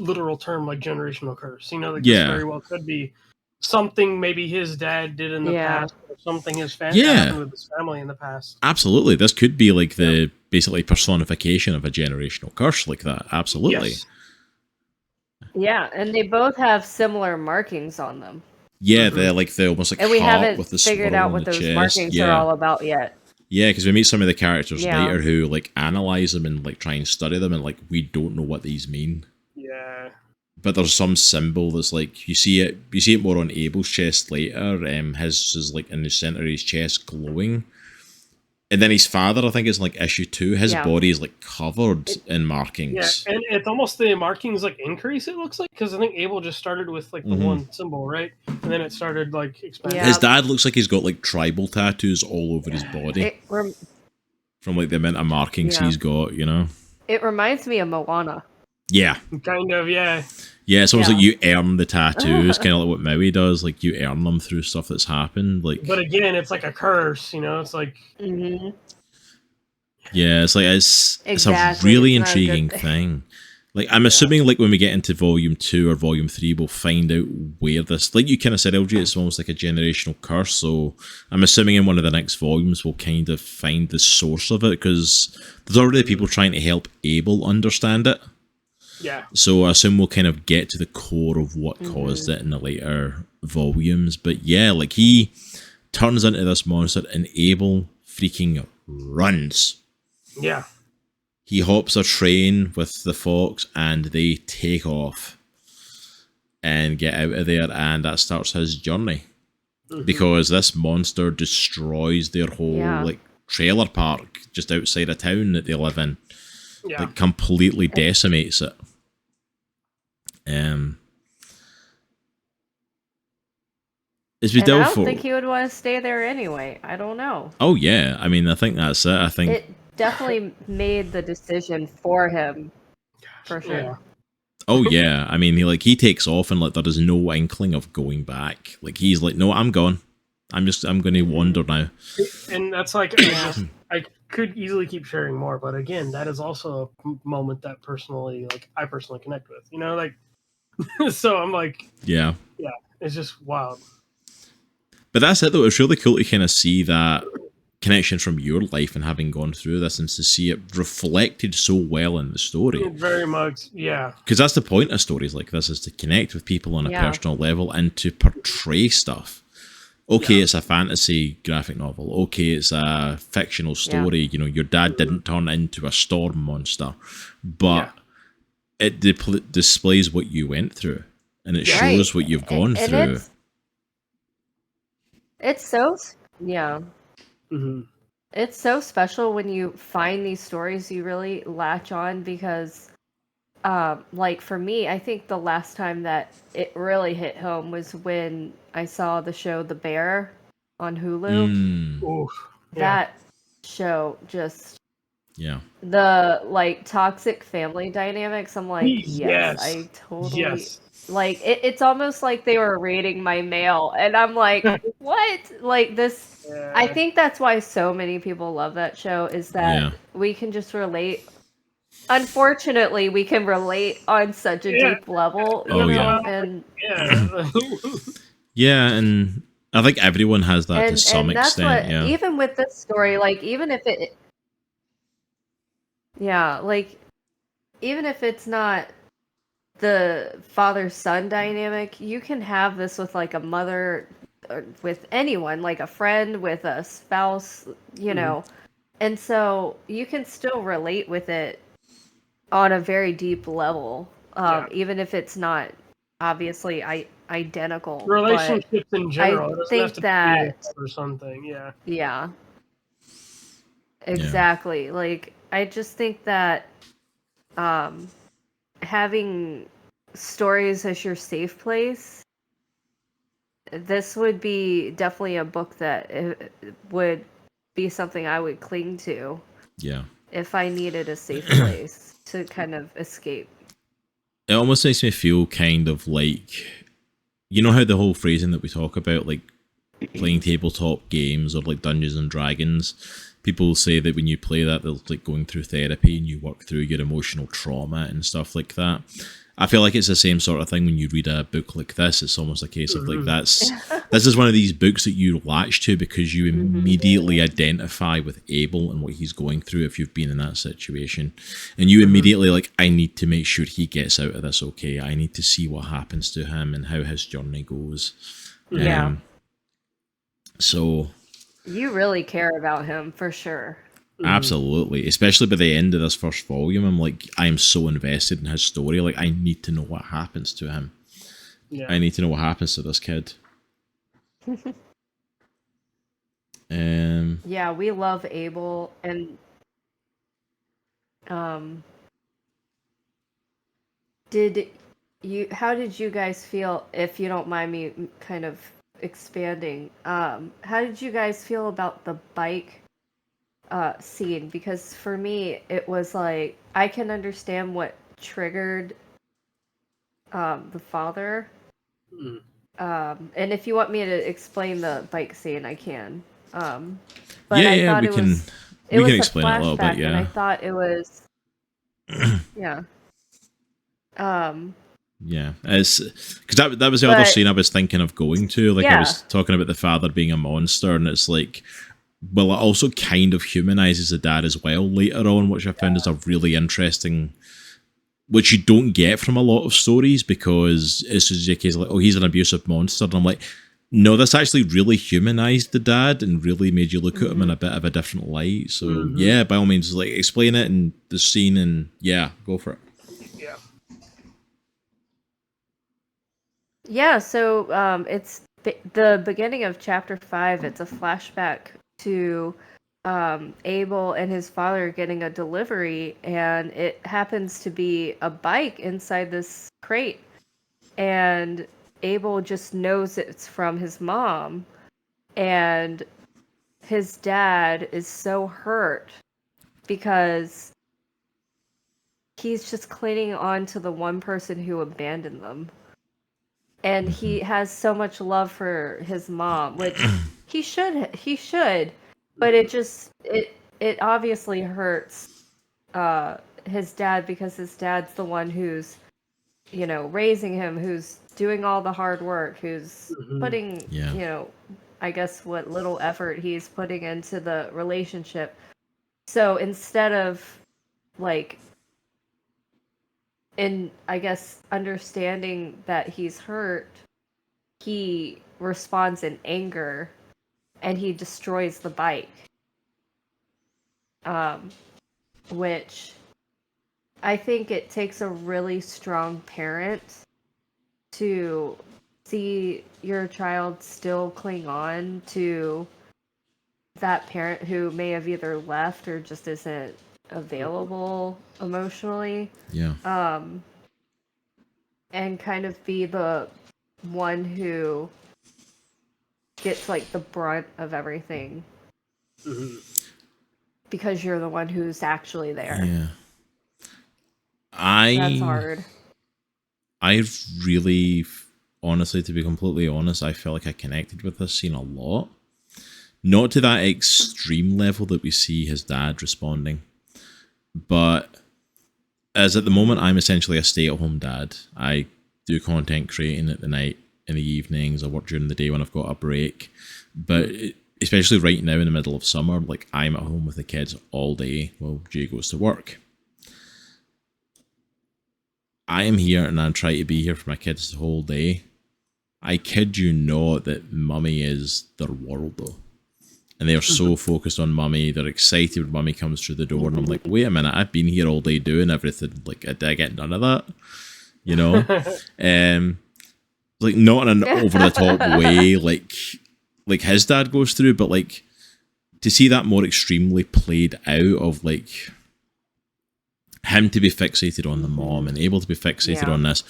literal term like generational curse? Like Yeah. this very well could be something maybe his dad did in the Yeah. past, or something Yeah. happened with his family in the past. Absolutely. This could be like the basically personification of a generational curse like that. Absolutely. Yes. Yeah, and they both have similar markings on them. Yeah, they're like the almost like And we heart haven't with the figured swirl out on what the those chest. markings are all about yet. Yeah, because we meet some of the characters Yeah. later who like analyze them and like try and study them, and like we don't know what these mean. Yeah. But there's some symbol that's like you see it more on Abel's chest later. His is like in the center of his chest glowing. And then his father, I think, is like issue 2. His body is like covered in markings. Yeah, and it's almost the markings like increase. It looks like, because I think Abel just started with like the one symbol, right? And then it started like expanding. Yeah. His dad looks like he's got like tribal tattoos all over his body from like the amount of markings he's got. It reminds me of Moana. Yeah, kind of. Yeah. Yeah, it's almost like you earn the tattoos, kind of like what Maui does. Like you earn them through stuff that's happened. Like, but again, it's like a curse. It's like. Mm-hmm. Yeah, it's like it's a Exactly. really It's not a good intriguing thing. thing. Like I'm assuming, like when we get into volume 2 or volume 3, we'll find out where this. Like you kind of said, LJ, it's almost like a generational curse. So I'm assuming in one of the next volumes we'll kind of find the source of it, because there's already people trying to help Abel understand it. Yeah. So I assume we'll kind of get to the core of what caused it in the later volumes. But yeah, like he turns into this monster and Abel freaking runs. Yeah. He hops a train with the fox and they take off and get out of there, and that starts his journey. Because this monster destroys their whole like trailer park just outside of town that they live in. Yeah. Like completely decimates it. It's been And I doubtful. don't think he would want to stay there anyway. I don't know. Oh yeah, I mean, I think that's it. I think It definitely made the decision for him, for sure. Yeah. Oh yeah, I mean, he takes off and like there is no inkling of going back. Like he's like, no, I'm gone. I'm going to wander now. And that's like I could easily keep sharing more, but again, that is also a moment that I personally connect with. Like so I'm like, Yeah. it's just wild. But that's it though. It's really cool to kind of see that connection from your life and having gone through this, and to see it reflected so well in the story. Very much, yeah. Because that's the point of stories like this, is to connect with people on a personal level and to portray stuff. Okay, it's a fantasy graphic novel. Okay, it's a fictional story. Your dad didn't turn into a storm monster, but it displays what you went through, and it shows what you've gone through. It's so Mm-hmm. It's so special when you find these stories you really latch on, because like for me, I think the last time that it really hit home was when I saw the show The Bear on Hulu. Oof. That show just Yeah. the like toxic family dynamics. I'm like, Yes. I totally like it. It's almost like they were raiding my mail, and I'm like, what? Like this. Yeah. I think that's why so many people love that show, is that we can just relate. Unfortunately, we can relate on such a deep level. And yeah, and I think everyone has that to some extent. Even with this story, like even if it, like even if it's not the father-son dynamic, you can have this with like a mother, or with anyone, like a friend, with a spouse, and so you can still relate with it on a very deep level, even if it's not obviously identical. Relationships in general. I think that or something. Exactly. Like I just think that having stories as your safe place, this would be definitely a book that would be something I would cling to. Yeah. If I needed a safe place to kind of escape. it almost makes me feel kind of like, you know how the whole phrasing that we talk about, like playing tabletop games or like Dungeons and Dragons, people say that when you play that, they're like going through therapy and you work through your emotional trauma and stuff like that. I feel like it's the same sort of thing when you read a book like this. It's almost a case of like, this is one of these books that you latch to because you immediately identify with Abel and what he's going through if you've been in that situation. And you immediately like, I need to make sure he gets out of this okay. I need to see what happens to him and how his journey goes. Yeah. So you really care about him for sure. Absolutely, especially by the end of this first volume, I'm like, I am so invested in his story. Like, I need to know what happens to him. Yeah. I need to know what happens to this kid. Yeah, we love Abel, and how did you guys feel, if you don't mind me kind of expanding, how did you guys feel about the bike scene? Because for me, it was like, I can understand what triggered the father. And if you want me to explain the bike scene, I can. But I thought we can explain it a little bit. Yeah, and I thought it was yeah. Yeah, it's because that was the other scene I was thinking of going to. Like, I was talking about the father being a monster, and it's like, well, it also kind of humanizes the dad as well later on, which I found is a really interesting, which you don't get from a lot of stories, because it's just a case of like, oh, he's an abusive monster, and I'm like, no, this actually really humanized the dad and really made you look at him in a bit of a different light. So yeah, by all means, like, explain it and the scene, and yeah, go for it. Yeah, so it's the beginning of chapter 5. It's a flashback to Abel and his father getting a delivery, and it happens to be a bike inside this crate. And Abel just knows it's from his mom, and his dad is so hurt because he's just clinging on to the one person who abandoned them. And he has so much love for his mom, which he should, but it obviously hurts his dad, because his dad's the one who's, raising him, who's doing all the hard work, who's putting, I guess what little effort he's putting into the relationship. So instead of like, in, I guess, understanding that he's hurt, he responds in anger, and he destroys the bike. Which I think it takes a really strong parent to see your child still cling on to that parent who may have either left or just isn't available emotionally. Yeah. And kind of be the one who gets like the brunt of everything. Because you're the one who's actually there. Yeah. That's hard. I really, honestly, to be completely honest, I felt like I connected with this scene a lot. Not to that extreme level that we see his dad responding, but as at the moment, I'm essentially a stay-at-home dad. I do content creating at the night, in the evenings. I work during the day when I've got a break. But especially right now in the middle of summer, like, I'm at home with the kids all day while Jay goes to work. I am here and I try to be here for my kids the whole day. I kid you not that mummy is their world, though. And they are so focused on mummy. They're excited when mummy comes through the door. And I'm like, wait a minute, I've been here all day doing everything. Like, I get none of that, like, not in an over-the-top way like his dad goes through, but like, to see that more extremely played out, of like him to be fixated on the mom and able to be fixated on this,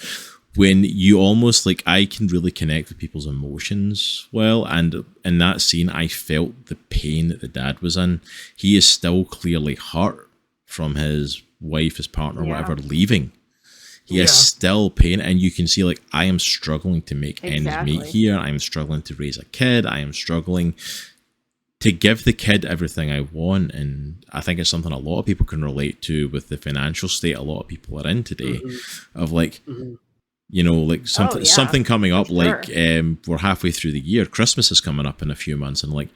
when you almost, like, I can really connect with people's emotions well, and in that scene I felt the pain that the dad was in. He is still clearly hurt from his wife, his partner, whatever, leaving. he is still paying, and you can see like I am struggling to make ends meet here. I am struggling to raise a kid. I am struggling to give the kid everything I want, and I think it's something a lot of people can relate to with the financial state a lot of people are in today, of like, you know, like something coming up, like we're halfway through the year, Christmas is coming up in a few months, and like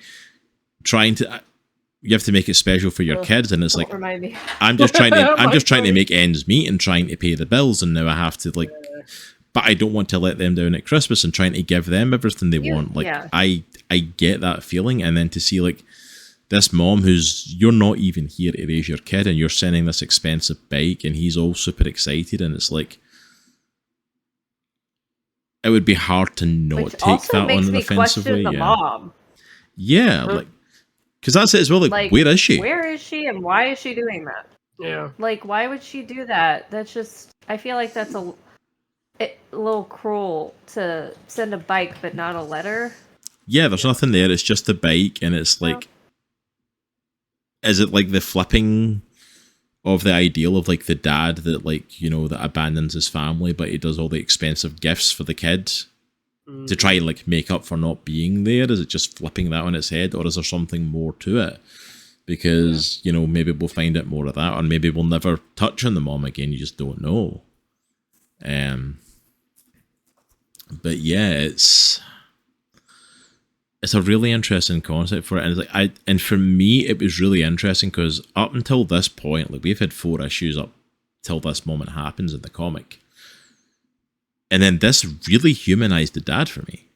trying to, you have to make it special for your kids, and it's like, I'm just trying to make ends meet and trying to pay the bills, and now I have to like, but I don't want to let them down at Christmas and trying to give them everything they want. Like I get that feeling, and then to see like this mom who's, you're not even here to raise your kid, and you're sending this expensive bike, and he's all super excited, and it's like, it would be hard to not take that on an offensive way. Mom. Yeah, like, because that's it as well. Like, where is she? Where is she, and why is she doing that? Yeah. Like, why would she do that? That's just, I feel like that's a little cruel to send a bike but not a letter. Yeah, there's nothing there. It's just a bike, and it's like, is it like the flipping of the ideal of like the dad that like, you know, that abandons his family, but he does all the expensive gifts for the kids to try and like make up for not being there? Is it just flipping that on its head, or is there something more to it? Because, you know, maybe we'll find out more of that, or maybe we'll never touch on the mom again. You just don't know. But yeah, it's a really interesting concept for it, and it's like and for me it was really interesting because up until this point, like we've had 4 issues up till this moment happens in the comic, and then this really humanized the dad for me.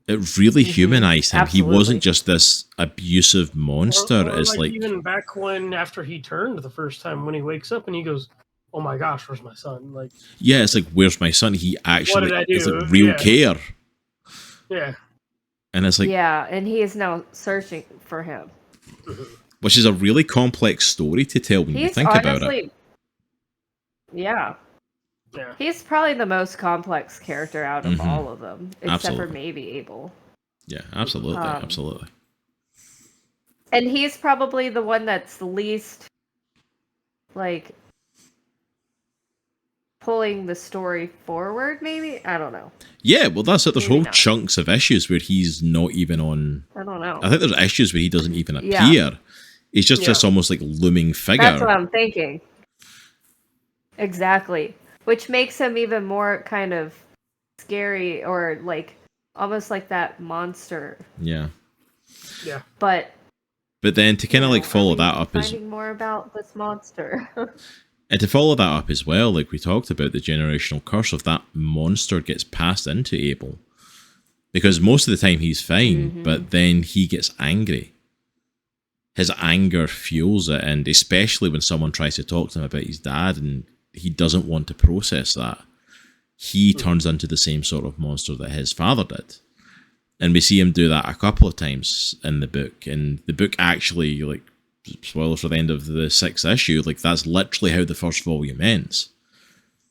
It really humanized him. Absolutely. He wasn't just this abusive monster. Or it's like even back when, after he turned the first time, when he wakes up and he goes, "Oh my gosh, where's my son?" Like, yeah, it's like, where's my son? He actually, what did I do? it's like real care. Yeah. And it's like, and he is now searching for him, which is a really complex story to tell when you think about it. Yeah. He's probably the most complex character out of all of them, except for maybe Abel. Yeah, absolutely, absolutely. And he's probably the one that's the least, like, pulling the story forward, maybe? I don't know. Yeah, well, that's it. There's whole chunks of issues where he's not even on. I don't know. I think there's issues where he doesn't even appear. He's just this almost like looming figure. That's what I'm thinking. Exactly. Which makes him even more kind of scary, or like almost like that monster. Yeah. Yeah. But then to kind of like follow that up is finding more about this monster. And to follow that up as well, like we talked about, the generational curse of that monster gets passed into Abel. Because most of the time he's fine, but then he gets angry. His anger fuels it, and especially when someone tries to talk to him about his dad and he doesn't want to process that, he turns into the same sort of monster that his father did. And we see him do that a couple of times in the book. And the book actually, like, spoilers for the end of the 6th issue, like that's literally how the first volume ends.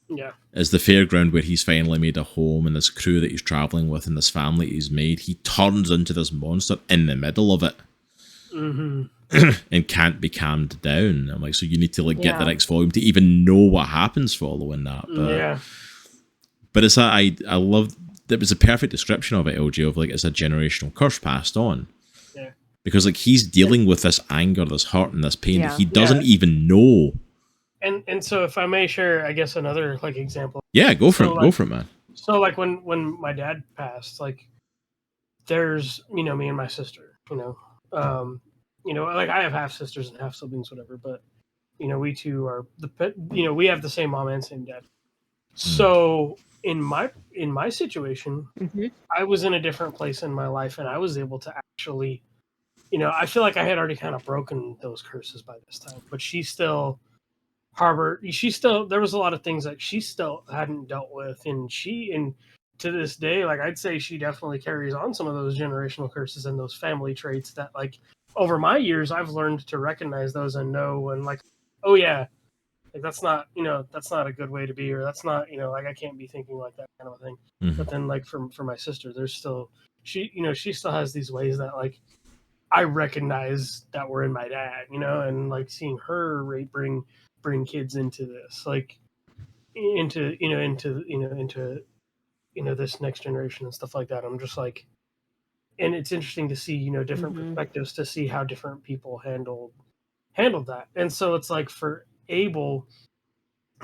Yeah. As the fairground where he's finally made a home, and this crew that he's traveling with and this family he's made, he turns into this monster in the middle of it. And can't be calmed down. I'm like, so you need to like get the next volume to even know what happens following that. But, but it's that I love, it was a perfect description of it, LJ, of like, it's a generational curse passed on. Because like he's dealing with this anger, this hurt, and this pain that he doesn't even know. And so if I may share, I guess another like example. Yeah, go for it. Go for it, man. So like when my dad passed, like there's, you know, me and my sister, you know, like I have half sisters and half siblings, whatever, but you know, we two are we have the same mom and same dad. So in my situation, I was in a different place in my life, and I was able to actually, you know, I feel like I had already kind of broken those curses by this time, but she still there was a lot of things that she still hadn't dealt with, and to this day, like I'd say she definitely carries on some of those generational curses and those family traits that, like, over my years, I've learned to recognize those and know when, like, oh yeah, like that's not a good way to be, or that's not, you know, like I can't be thinking like that kind of a thing. But then like for my sister, there's still, she still has these ways that like I recognize that were in my dad, you know, and like seeing her bring kids into this, like this next generation and stuff like that. I'm just like, and it's interesting to see different perspectives, to see how different people handled that. And so it's like for Abel,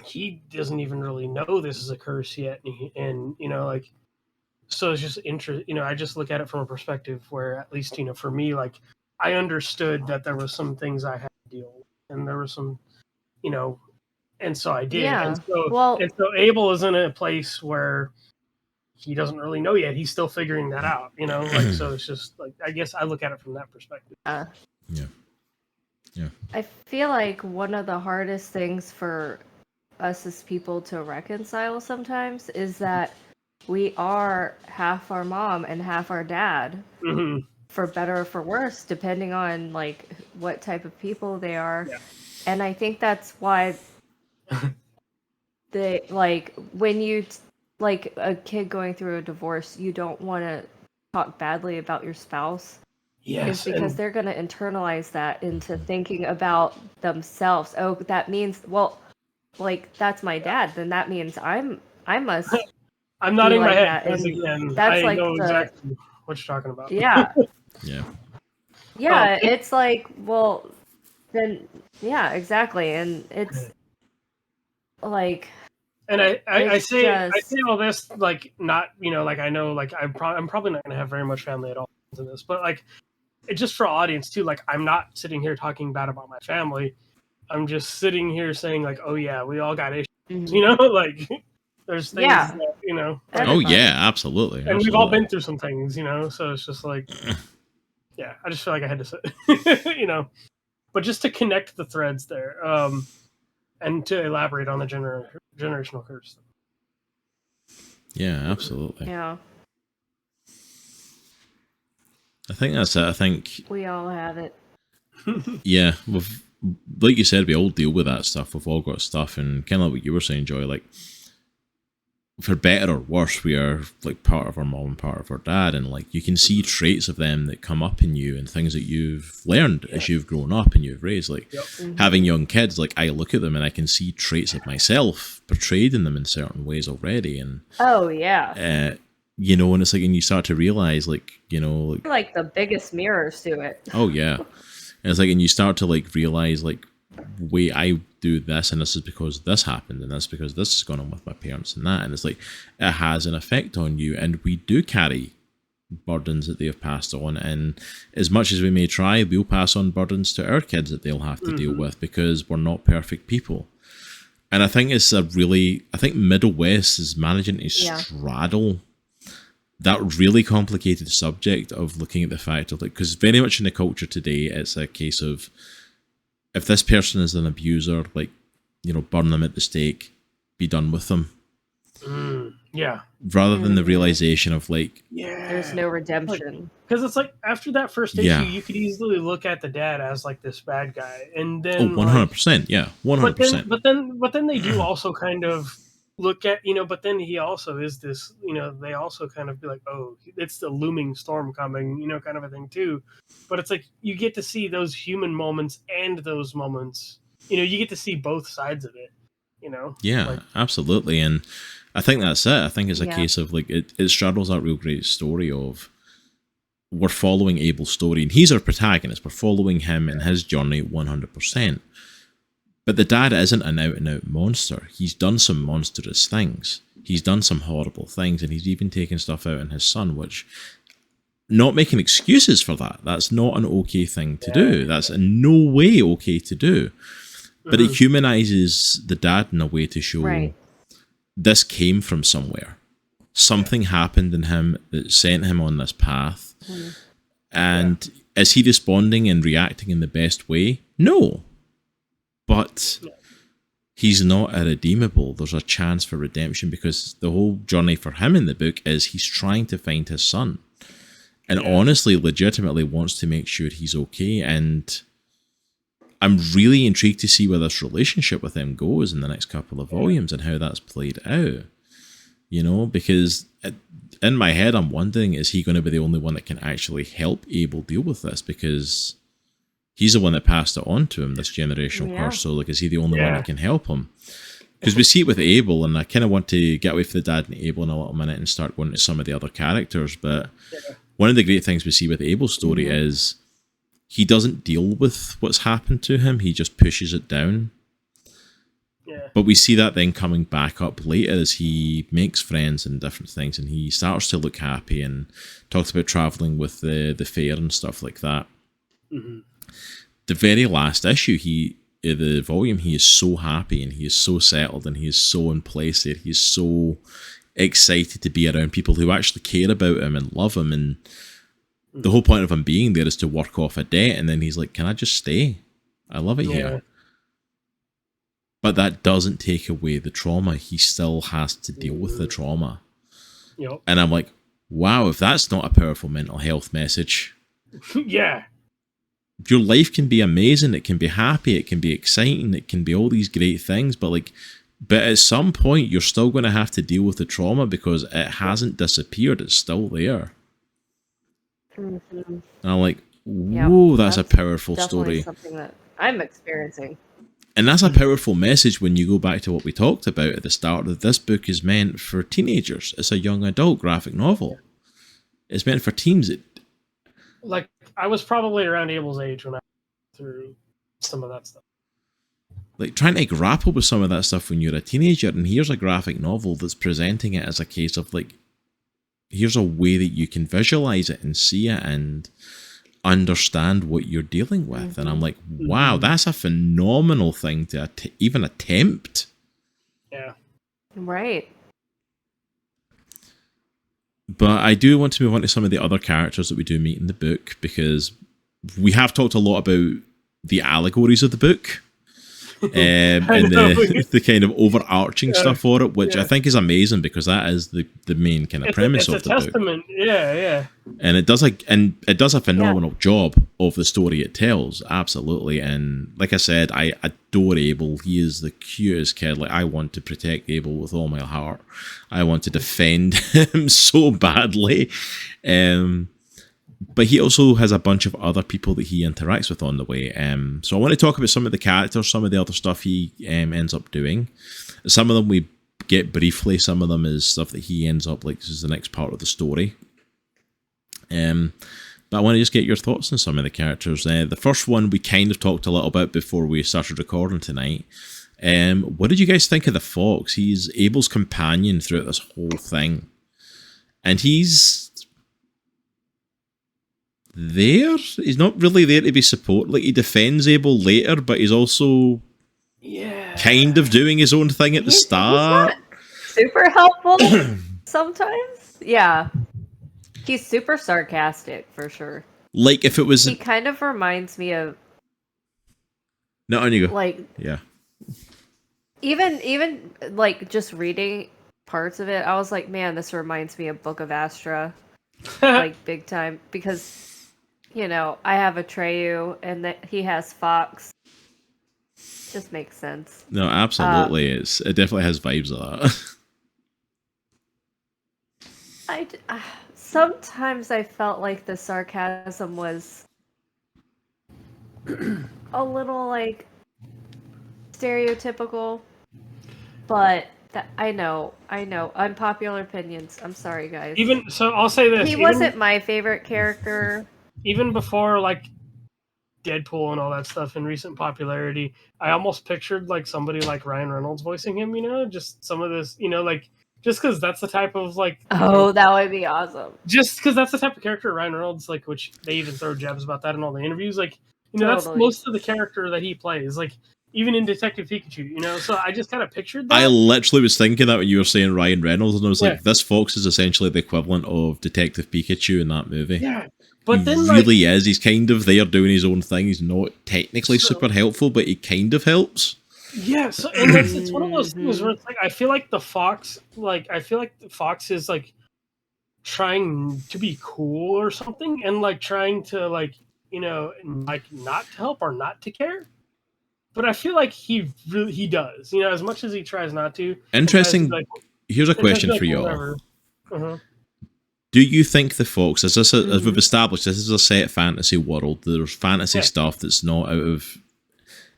he doesn't even really know this is a curse yet, and like, so it's just interesting. I just look at it from a perspective where, at least for me, like, I understood that there was some things I had to deal with, and there were some, and so I did. Yeah. And so, Well, Abel is in a place where he doesn't really know yet. He's still figuring that out, like, so it's just like, I guess I look at it from that perspective. Yeah. I feel like one of the hardest things for us as people to reconcile sometimes is that we are half our mom and half our dad, for better or for worse, depending on like what type of people they are. Yeah. And I think that's why they, like, when you like a kid going through a divorce, you don't want to talk badly about your spouse. Yes, is because they're going to internalize that into thinking about themselves. Oh, that means, well, like, that's my dad, then that means I must. I'm nodding like my head that. because, And again, that's I like know the, exactly what you're talking about. Yeah. Yeah. Yeah, it's like, well, then, yeah, exactly. And it's like, and I say just, all this, like, not, like, I know, like, I'm probably not going to have very much family at all in this, but like, it's just for audience too. Like, I'm not sitting here talking bad about my family. I'm just sitting here saying, like, oh yeah, we all got issues, like, there's things that, Oh yeah, absolutely. and we've all been through some things, so it's just like, yeah, I just feel like I had to say, but just to connect the threads there, and to elaborate on the generational curse. Yeah, absolutely. Yeah. I think that's it. I think We all have it. Yeah, like you said, we all deal with that stuff. We've all got stuff, and kind of like what you were saying, Joy, like, for better or worse, we are like part of our mom and part of our dad, and like you can see traits of them that come up in you and things that you've learned as you've grown up and you've raised. Like having young kids, like I look at them and I can see traits of myself portrayed in them in certain ways already, and oh yeah, and it's like, and you start to realize, like, like the biggest mirrors to it. Oh yeah, and it's like, and you start to like realize, like, wait, I do this, and this is because this happened, and that's because this has gone on with my parents and that, and it's like it has an effect on you, and we do carry burdens that they have passed on, and as much as we may try, we'll pass on burdens to our kids that they'll have to deal with, because we're not perfect people. And I think I think Middlewest is managing to straddle that really complicated subject of looking at the fact of, like, because very much in the culture today, it's a case of, if this person is an abuser, like, burn them at the stake, be done with them. Yeah. Rather than the realization of, like, there's no redemption. Because it's like, after that first issue, you could easily look at the dad as like this bad guy, and then 100%, yeah, 100%. But then they do also kind of look at, but then he also is this, they also kind of be like, oh, it's the looming storm coming, kind of a thing too. But it's like, you get to see those human moments and those moments, you get to see both sides of it, Yeah, like, absolutely. And I think that's it. I think it's a case of, like, it straddles that real great story of, we're following Abel's story, and he's our protagonist. We're following him in his journey 100%. But the dad isn't an out-and-out monster. He's done some monstrous things. He's done some horrible things, and he's even taken stuff out on his son, which, not making excuses for that. That's not an okay thing to do. That's in no way okay to do. But it humanizes the dad in a way to show this came from somewhere. Something happened in him that sent him on this path. And is he responding and reacting in the best way? No. But he's not irredeemable. There's a chance for redemption, because the whole journey for him in the book is he's trying to find his son. And honestly, legitimately wants to make sure he's okay. And I'm really intrigued to see where this relationship with him goes in the next couple of volumes and how that's played out. Because in my head, I'm wondering, is he going to be the only one that can actually help Abel deal with this? Because he's the one that passed it on to him, this generational curse. So, like, is he the only one that can help him? Because we see it with Abel, and I kind of want to get away from the dad and Abel in a little minute and start going to some of the other characters. But one of the great things we see with Abel's story is he doesn't deal with what's happened to him. He just pushes it down. Yeah. But we see that then coming back up later as he makes friends and different things, and he starts to look happy and talks about traveling with the fair and stuff like that. Mm-hmm. The very last issue, the volume, he is so happy and he is so settled and he is so in place there. He's so excited to be around people who actually care about him and love him. And the whole point of him being there is to work off a debt. And then he's like, can I just stay? I love it here. But that doesn't take away the trauma. He still has to deal with the trauma. Yep. And I'm like, wow, if that's not a powerful mental health message. Yeah. Your life can be amazing, it can be happy, it can be exciting, it can be all these great things, but at some point you're still going to have to deal with the trauma because it hasn't disappeared, it's still there. Mm-hmm. And I'm like, whoa, that's a powerful story. Something that I'm experiencing. And that's a powerful message when you go back to what we talked about at the start, that this book is meant for teenagers. It's a young adult graphic novel. It's meant for teens. Like, I was probably around Abel's age when I went through some of that stuff. Like, trying to grapple with some of that stuff when you're a teenager, and here's a graphic novel that's presenting it as a case of, like, here's a way that you can visualize it and see it and understand what you're dealing with. Mm-hmm. And I'm like, wow, that's a phenomenal thing to even attempt. Yeah. Right. But I do want to move on to some of the other characters that we do meet in the book, because we have talked a lot about the allegories of the book. And the kind of overarching stuff for it, which I think is amazing, because that is the main kind of premise of the book. It's a testament, yeah. And it does a phenomenal job of the story it tells, absolutely. And like I said, I adore Abel. He is the cutest kid. Like, I want to protect Abel with all my heart. I want to defend him so badly. But he also has a bunch of other people that he interacts with on the way. So I want to talk about some of the characters, some of the other stuff he ends up doing. Some of them we get briefly. Some of them is stuff that he ends up, like, this is the next part of the story. But I want to just get your thoughts on some of the characters. The first one we kind of talked a little bit before we started recording tonight. What did you guys think of the fox? He's Abel's companion throughout this whole thing. And he's there. He's not really there to be support. Like, he defends Abel later, but he's also kind of doing his own thing at the start. He's not super helpful sometimes. Yeah. He's super sarcastic, for sure. Like, if it was... He kind of reminds me of... No, on you go. Like... Yeah. Even like, just reading parts of it, I was like, man, this reminds me of Book of Astra. Like, big time. Because... You know, I have Atreyu, and that he has Fox. Just makes sense. No, absolutely. It definitely has vibes of that. Sometimes I felt like the sarcasm was a little, like, stereotypical. But I know. Unpopular opinions. I'm sorry, guys. I'll say this. He wasn't my favorite character. Even before, like, Deadpool and all that stuff in recent popularity, I almost pictured, like, somebody like Ryan Reynolds voicing him, you know? Just some of this, you know, like, just because that's the type of, like... Oh, that would be awesome. Just because that's the type of character Ryan Reynolds, like, which they even throw jabs about that in all the interviews, like, you know, That's most of the character that he plays, like, even in Detective Pikachu, you know? So I just kind of pictured that. I literally was thinking that when you were saying Ryan Reynolds, and I was like, this fox is essentially the equivalent of Detective Pikachu in that movie. Yeah. But he then, really is. He's kind of there doing his own thing. He's not technically super helpful, but he kind of helps. Yeah, so, and it's one of those things where it's like, I feel like the fox is, like, trying to be cool or something, and, like, trying to, like, you know, like, not to help or not to care. But I feel like he does, you know, as much as he tries not to. Interesting. Here's a question for you all. Do you think the fox, as we've established, this is a set fantasy world. There's fantasy stuff that's not out of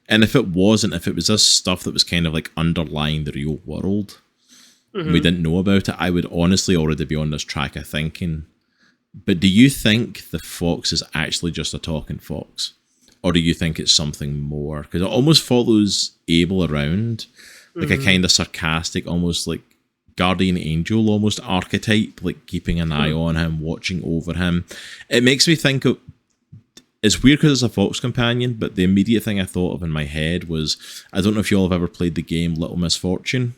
And if it wasn't, if it was this stuff that was kind of like underlying the real world, and we didn't know about it, I would honestly already be on this track of thinking. But do you think the fox is actually just a talking fox? Or do you think it's something more? Because it almost follows Abel around, like a kind of sarcastic, almost like guardian angel almost archetype, like keeping an eye on him, watching over him. It makes me think of, it's weird because it's a fox companion, but the immediate thing I thought of in my head was, I don't know if you all have ever played the game Little Misfortune.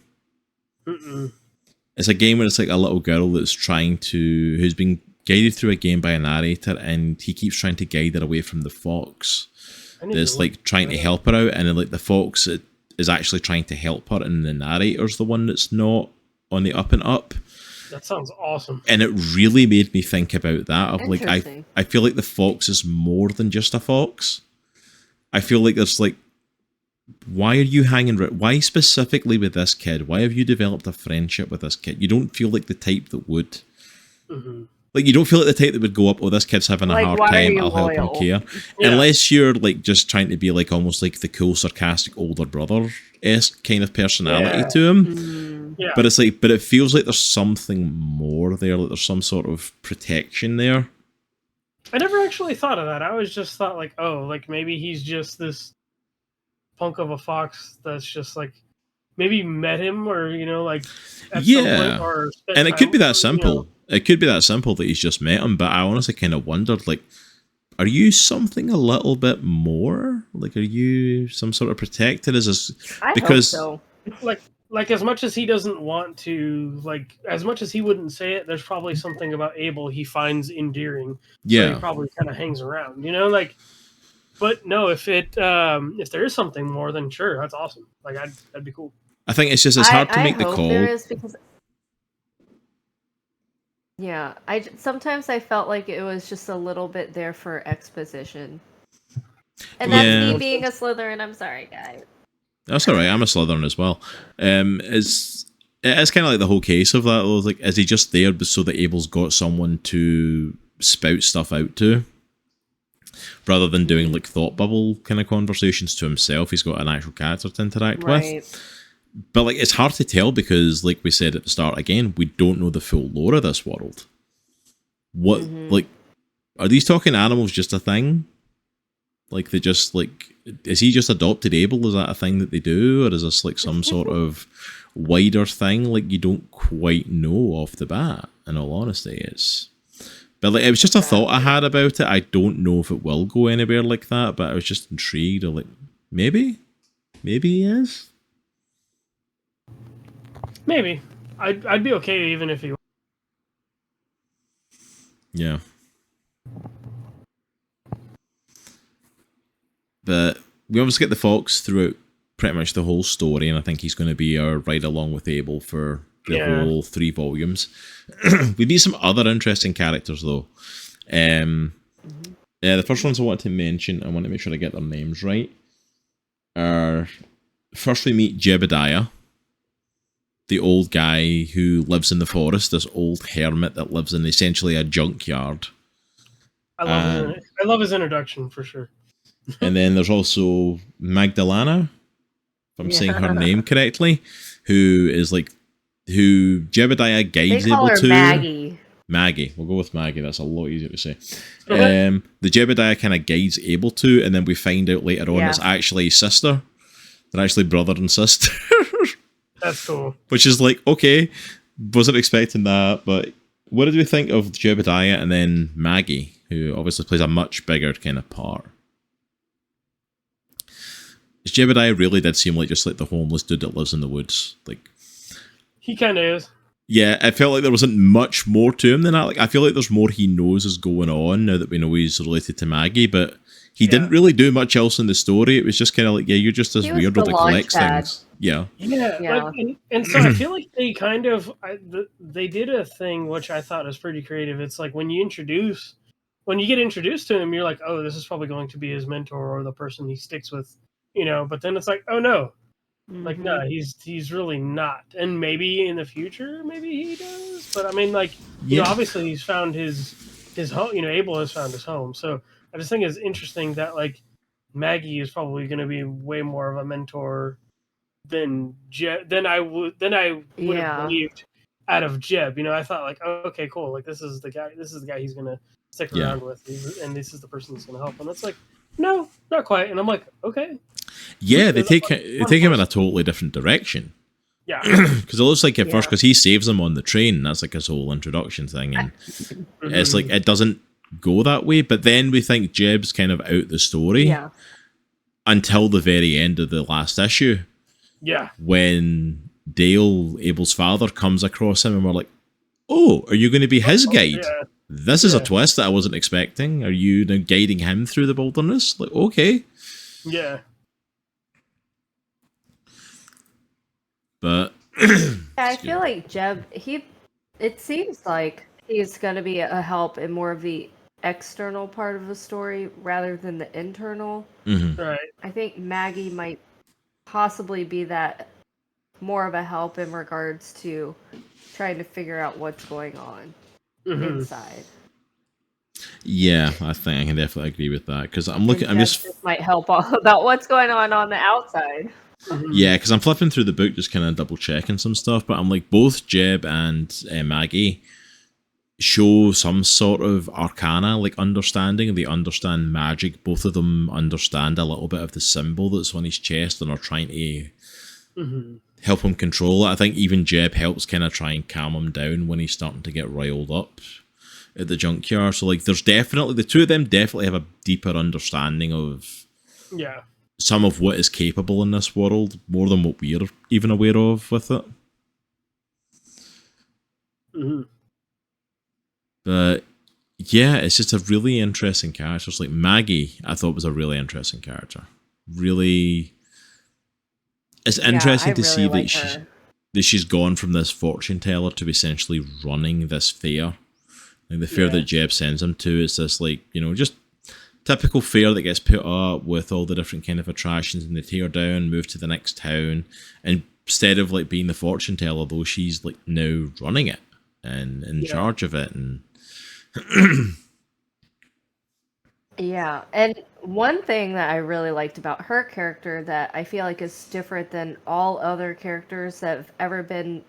It's a game where it's like a little girl who's been guided through a game by a narrator, and he keeps trying to guide her away from the fox that's like trying to help her out, and then like the fox is actually trying to help her, and the narrator's the one that's not on the up and up. That sounds awesome. And it really made me think about that. Of like, I feel like the fox is more than just a fox. I feel like there's like, why are you hanging around? Why specifically with this kid? Why have you developed a friendship with this kid? You don't feel like the type that would. Like, you don't feel like the type that would go up, oh, this kid's having a hard time, I'll help him care. Yeah. Unless you're like just trying to be like almost like the cool, sarcastic older brother-esque kind of personality to him. Yeah. But it's like, but it feels like there's something more there, like there's some sort of protection there. I never actually thought of that. I always just thought like, oh, like maybe he's just this punk of a fox that's just like, maybe met him or, you know, like at some point, or and it could be that simple. You know? It could be that simple that he's just met him, but I honestly kind of wondered, like, are you something a little bit more? Like, are you some sort of protected? Is this because I hope so. Like as much as he doesn't want to, like as much as he wouldn't say it, there's probably something about Abel he finds endearing. Yeah, so he probably kind of hangs around, you know, like. But no, if there is something more, then sure, that's awesome. Like that'd be cool. I think it's just hard to make the call. There is because. Yeah, sometimes I felt like it was just a little bit there for exposition. And that's me being a Slytherin, I'm sorry, guys. That's alright, I'm a Slytherin as well. It's kind of like the whole case of that, though. Like, is he just there so that Abel's got someone to spout stuff out to? Rather than doing like thought bubble kind of conversations to himself, he's got an actual character to interact with. But like, it's hard to tell because, like we said at the start, again, we don't know the full lore of this world. What like, are these talking animals just a thing? Like, they just like, is he just adopted Abel? Is that a thing that they do, or is this like some sort of wider thing? Like, you don't quite know off the bat. In all honesty, but like, it was just a thought I had about it. I don't know if it will go anywhere like that, but I was just intrigued. Or like, maybe he is. Maybe I'd be okay even if he. Yeah. But we obviously get the fox throughout pretty much the whole story, and I think he's going to be our ride along with Abel for the whole 3 volumes. We meet some other interesting characters, though. The first ones I want to mention, I want to make sure I get their names right, are first we meet Jebediah, the old guy who lives in the forest, this old hermit that lives in essentially a junkyard. I love his introduction, for sure. And then there's also Magdalena, if I'm saying her name correctly, who Jebediah guides Abel to. Maggie. We'll go with Maggie. That's a lot easier to say. The Jebediah kind of guides Abel to, and then we find out later on it's actually his sister. They're actually brother and sister. That's cool. Which is like, okay, wasn't expecting that, but what did we think of Jebediah and then Maggie, who obviously plays a much bigger kind of part? Jebediah really did seem like just like the homeless dude that lives in the woods. Like, he kind of is. Yeah, I felt like there wasn't much more to him than that. Like, I feel like there's more he knows is going on now that we know he's related to Maggie, but he didn't really do much else in the story. It was just kind of like, you're just this weirdo that collects things. Yeah. Like, and so I feel like they kind of they did a thing which I thought was pretty creative. It's like when you get introduced to him, you're like, oh, this is probably going to be his mentor or the person he sticks with, you know. But then it's like, oh no. Like, no, he's really not. And maybe in the future, maybe he does. But I mean, like, you know, obviously he's found his home. You know, Abel has found his home. So I just think it's interesting that, like, Maggie is probably going to be way more of a mentor than I would have believed out of Jeb. You know, I thought like, oh, okay, cool. Like this is the guy he's going to stick around with, and this is the person who's going to help. And it's like, no, not quite. And I'm like, okay. Yeah, they take him in a totally different direction. Yeah, because it looks like at first, because he saves him on the train. That's like his whole introduction thing, and it's like it doesn't go that way. But then we think Jeb's kind of out the story until the very end of the last issue. Yeah, when Dale, Abel's father, comes across him, and we're like, "Oh, are you going to be his guide? Yeah. This is a twist that I wasn't expecting. Are you now guiding him through the wilderness?" Like, okay, yeah. But I feel like Jeb, it seems like he's going to be a help in more of the external part of the story rather than the internal. Right. I think Maggie might possibly be that more of a help in regards to trying to figure out what's going on inside. Yeah, I think I can definitely agree with that, because I'm just might help all about what's going on the outside. Yeah, because I'm flipping through the book, just kind of double checking some stuff, but I'm like, both Jeb and Maggie show some sort of arcana, like understanding. They understand magic. Both of them understand a little bit of the symbol that's on his chest and are trying to help him control it. I think even Jeb helps kind of try and calm him down when he's starting to get riled up at the junkyard. So like, there's definitely, the two of them definitely have a deeper understanding of some of what is capable in this world, more than what we're even aware of with it. But yeah, it's just a really interesting character. It's like Maggie, I thought was a really interesting character. Really, it's interesting to see that she's gone from this fortune teller to essentially running this fair. Like the fair that Jeb sends him to is this, like, you know, just typical fair that gets put up with all the different kind of attractions, and they tear down, move to the next town, and instead of like being the fortune teller, though, she's like now running it and in charge of it. And yeah, and one thing that I really liked about her character that I feel like is different than all other characters that have ever been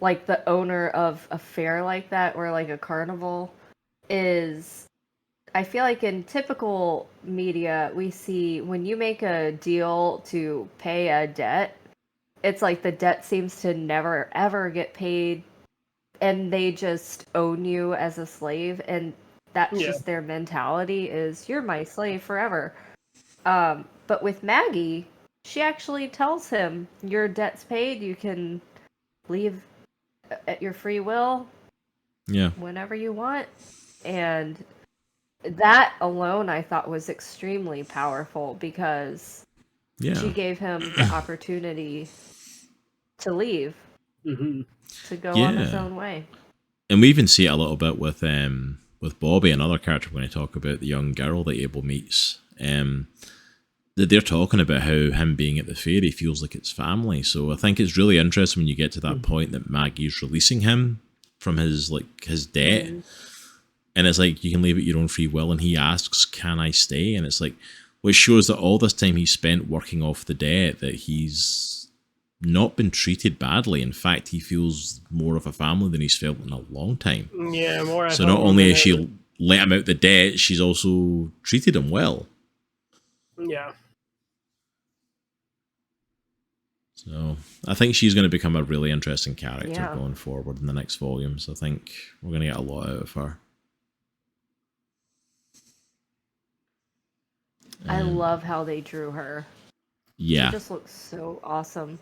like the owner of a fair like that, or like a carnival, is I feel like in typical media, we see when you make a deal to pay a debt, it's like the debt seems to never, ever get paid, and they just own you as a slave, and that's just their mentality is, you're my slave forever. But with Maggie, she actually tells him, your debt's paid, you can leave at your free will whenever you want. And that alone, I thought, was extremely powerful, because she gave him the opportunity to leave, to go on his own way. And we even see it a little bit with Bobby, another character we're going to talk about, the young girl that Abel meets. That they're talking about how him being at the fair, he feels like it's family. So I think it's really interesting when you get to that point that Maggie's releasing him from his debt. And it's like, you can leave at your own free will. And he asks, can I stay? And it's like, which shows that all this time he spent working off the debt, that he's not been treated badly. In fact, he feels more of a family than he's felt in a long time. Yeah, more. So not only has she let him out the debt, she's also treated him well. Yeah. So I think she's going to become a really interesting character going forward in the next volumes. I think we're going to get a lot out of her. I love how they drew her. Yeah. She just looks so awesome.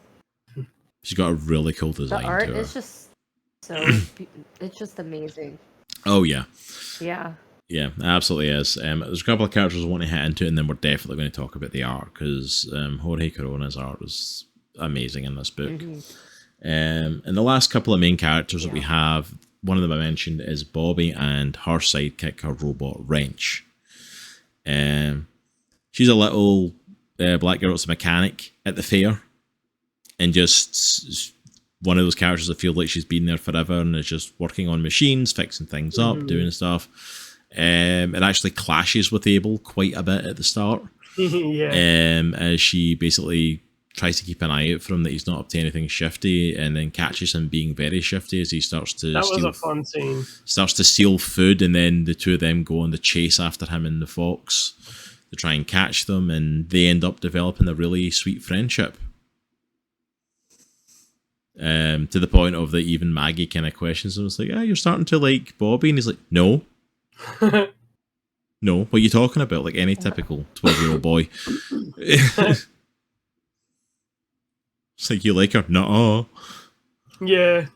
She's got a really cool design. The art to her. is just so, it's just amazing. Oh, yeah. Yeah. Yeah, it absolutely is. There's a couple of characters I want to hit into, and then we're definitely going to talk about the art, because Jorge Corona's art was amazing in this book. And the last couple of main characters that we have, one of them I mentioned is Bobby and her sidekick, her robot Wrench. She's a little black girl that's a mechanic at the fair, and just one of those characters that feel like she's been there forever and is just working on machines, fixing things up, doing stuff. It actually clashes with Abel quite a bit at the start. Yeah. As she basically tries to keep an eye out for him that he's not up to anything shifty, and then catches him being very shifty as he starts to That was a fun scene. starts to steal food, and then the two of them go on the chase after him and the fox to try and catch them, and they end up developing a really sweet friendship. To the point of that even Maggie kind of questions him. It's like, you're starting to like Bobby, and he's like, no. No, what are you talking about? Like any typical 12-year-old boy. It's like, you like her? No. Yeah.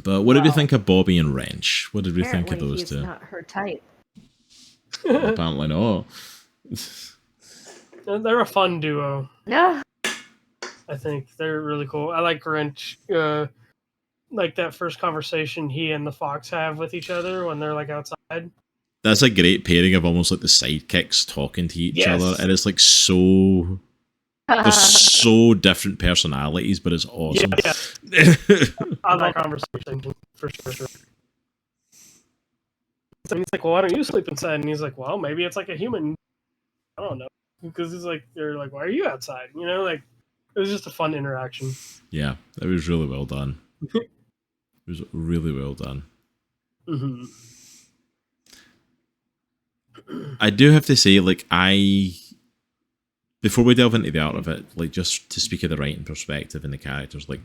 But what did we think of Bobby and Wrench? What did we think of those he's two? not her type. Apparently not. They're a fun duo. Yeah. I think they're really cool. I like Wrench. Like that first conversation he and the fox have with each other when they're like outside. That's a great pairing of almost like the sidekicks talking to each Yes. other, and it's like so. They're so different personalities, but it's awesome. Yeah. I like conversation for sure. So he's like, "Well, why don't you sleep inside?" And he's like, "Well, maybe it's like a human. I don't know." Because he's like, they're like, "Why are you outside?" You know, like it was just a fun interaction. Yeah, it was really well done. It was really well done. Mm-hmm. I do have to say, like, before we delve into the art of it, like, just to speak of the writing perspective and the characters, like,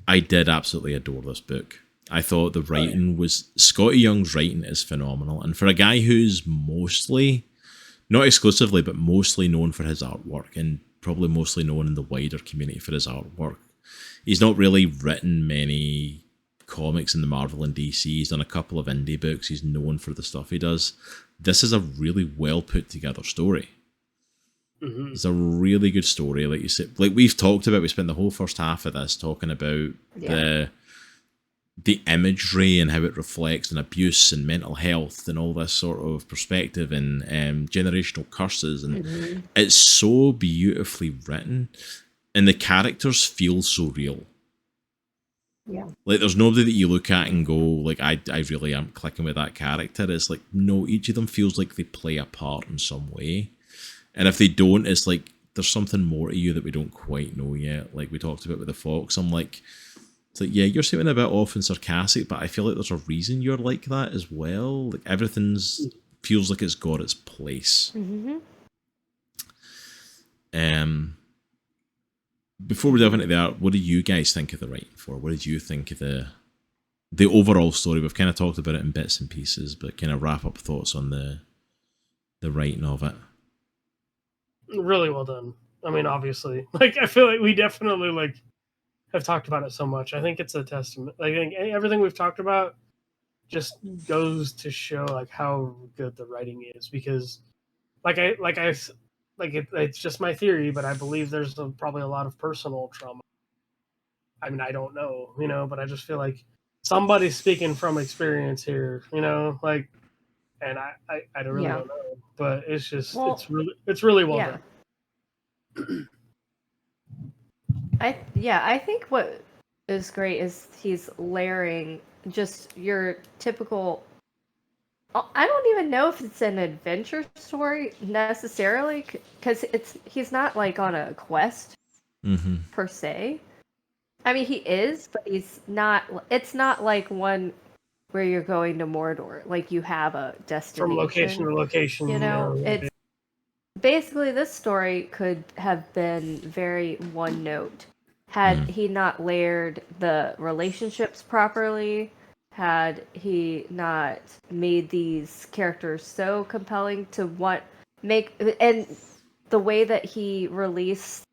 I did absolutely adore this book. I thought the writing was... Skottie Young's writing is phenomenal. And for a guy who's mostly, not exclusively, but mostly known for his artwork, and probably mostly known in the wider community for his artwork, he's not really written many comics in the Marvel and DC. He's done a couple of indie books. He's known for the stuff he does. This is a really well put together story. Mm-hmm. It's a really good story. Like you said, like we've talked about, we spent the whole first half of this talking about the imagery and how it reflects on abuse and mental health and all this sort of perspective and generational curses, and it's so beautifully written, and the characters feel so real. Yeah. Like there's nobody that you look at and go like, I really am clicking with that character. It's like, no, each of them feels like they play a part in some way, and if they don't, it's like there's something more to you that we don't quite know yet. Like we talked about with the fox, I'm like, it's like, yeah, you're seeming a bit off and sarcastic, but I feel like there's a reason you're like that as well. Like everything's feels like it's got its place. Mm-hmm. Before we delve into the art, what do you guys think of the writing for? What did you think of the overall story? We've kind of talked about it in bits and pieces, but kind of wrap up thoughts on the writing of it. Really well done. I mean, obviously, like I feel like we definitely like have talked about it so much. I think it's a testament. I think everything we've talked about just goes to show like how good the writing is, because it's just my theory, but I believe there's probably a lot of personal trauma. I mean, I don't know, but I just feel like somebody's speaking from experience here, like, and I don't really don't know, but it's just it's really well done. I think what is great is he's layering just your typical. I don't even know if it's an adventure story necessarily, because he's not like on a quest per se. I mean, he is, but he's not. It's not like one where you're going to Mordor, like you have a destination from location to location. It's basically, this story could have been very one note had he not layered the relationships properly. Had he not made these characters so compelling to and the way that he released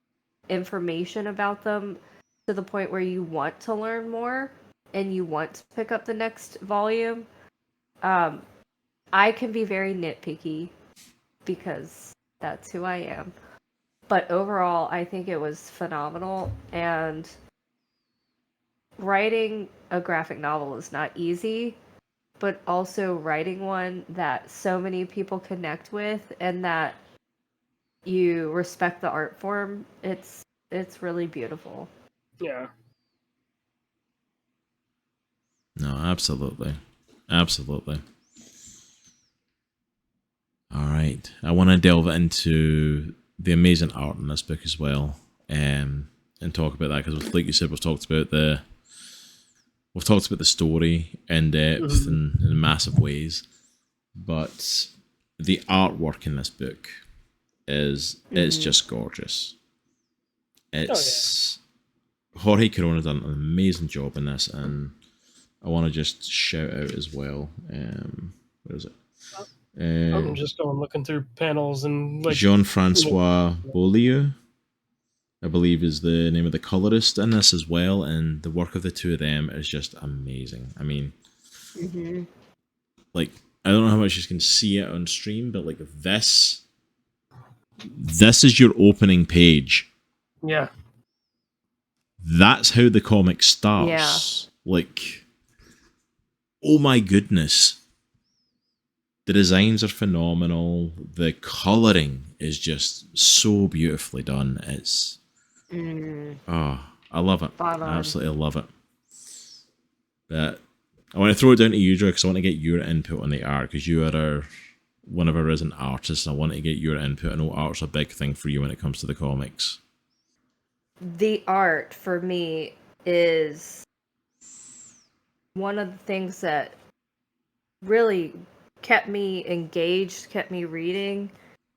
information about them to the point where you want to learn more and you want to pick up the next volume. I can be very nitpicky because that's who I am. But overall, I think it was phenomenal, and writing a graphic novel is not easy, but also writing one that so many people connect with and that you respect the art form, it's really beautiful. Yeah. No, absolutely. Absolutely. All right. I want to delve into the amazing art in this book as well, and talk about that because, like you said, we've talked about the story in depth and in massive ways, but the artwork in this book it's just gorgeous. It's Jorge Corona done an amazing job in this, and I want to just shout out as well. Where is it? I'm just going looking through panels and like Jean-Francois Beaulieu, I believe, is the name of the colorist in this as well, and the work of the two of them is just amazing. I mean, like, I don't know how much you can see it on stream, but like this is your opening page. Yeah. That's how the comic starts. Yeah. Like, oh my goodness. The designs are phenomenal. The coloring is just so beautifully done. It's I love it. I absolutely love it. But I want to throw it down to you, Joe, because I want to get your input on the art, because you are one of our resident artists. I want to get your input. I know art's a big thing for you when it comes to the comics. The art for me is one of the things that really kept me engaged, kept me reading.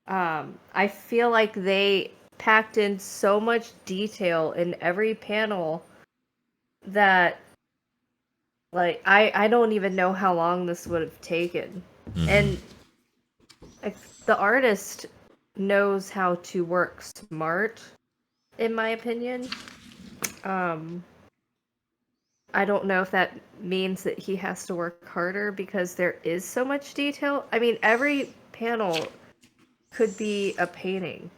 I feel like they packed in so much detail in every panel that, like, I don't even know how long this would have taken. And the artist knows how to work smart, in my opinion. I don't know if that means that he has to work harder because there is so much detail. I mean, every panel could be a painting.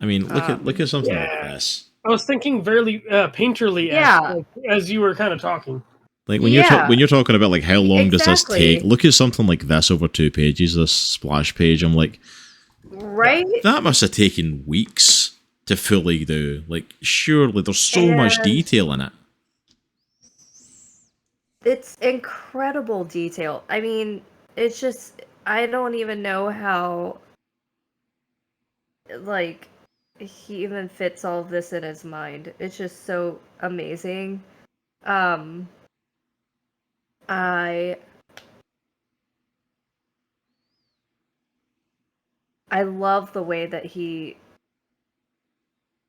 I mean, look at something like this. I was thinking very painterly as you were kind of talking. Like when you're talking about like how long does this take? Look at something like this over 2 pages, this splash page. I'm like, right? That must have taken weeks to fully do. Like, surely there's so much detail in it. It's incredible detail. I mean, it's just, I don't even know how, like, he even fits all of this in his mind. It's just so amazing. I love the way that he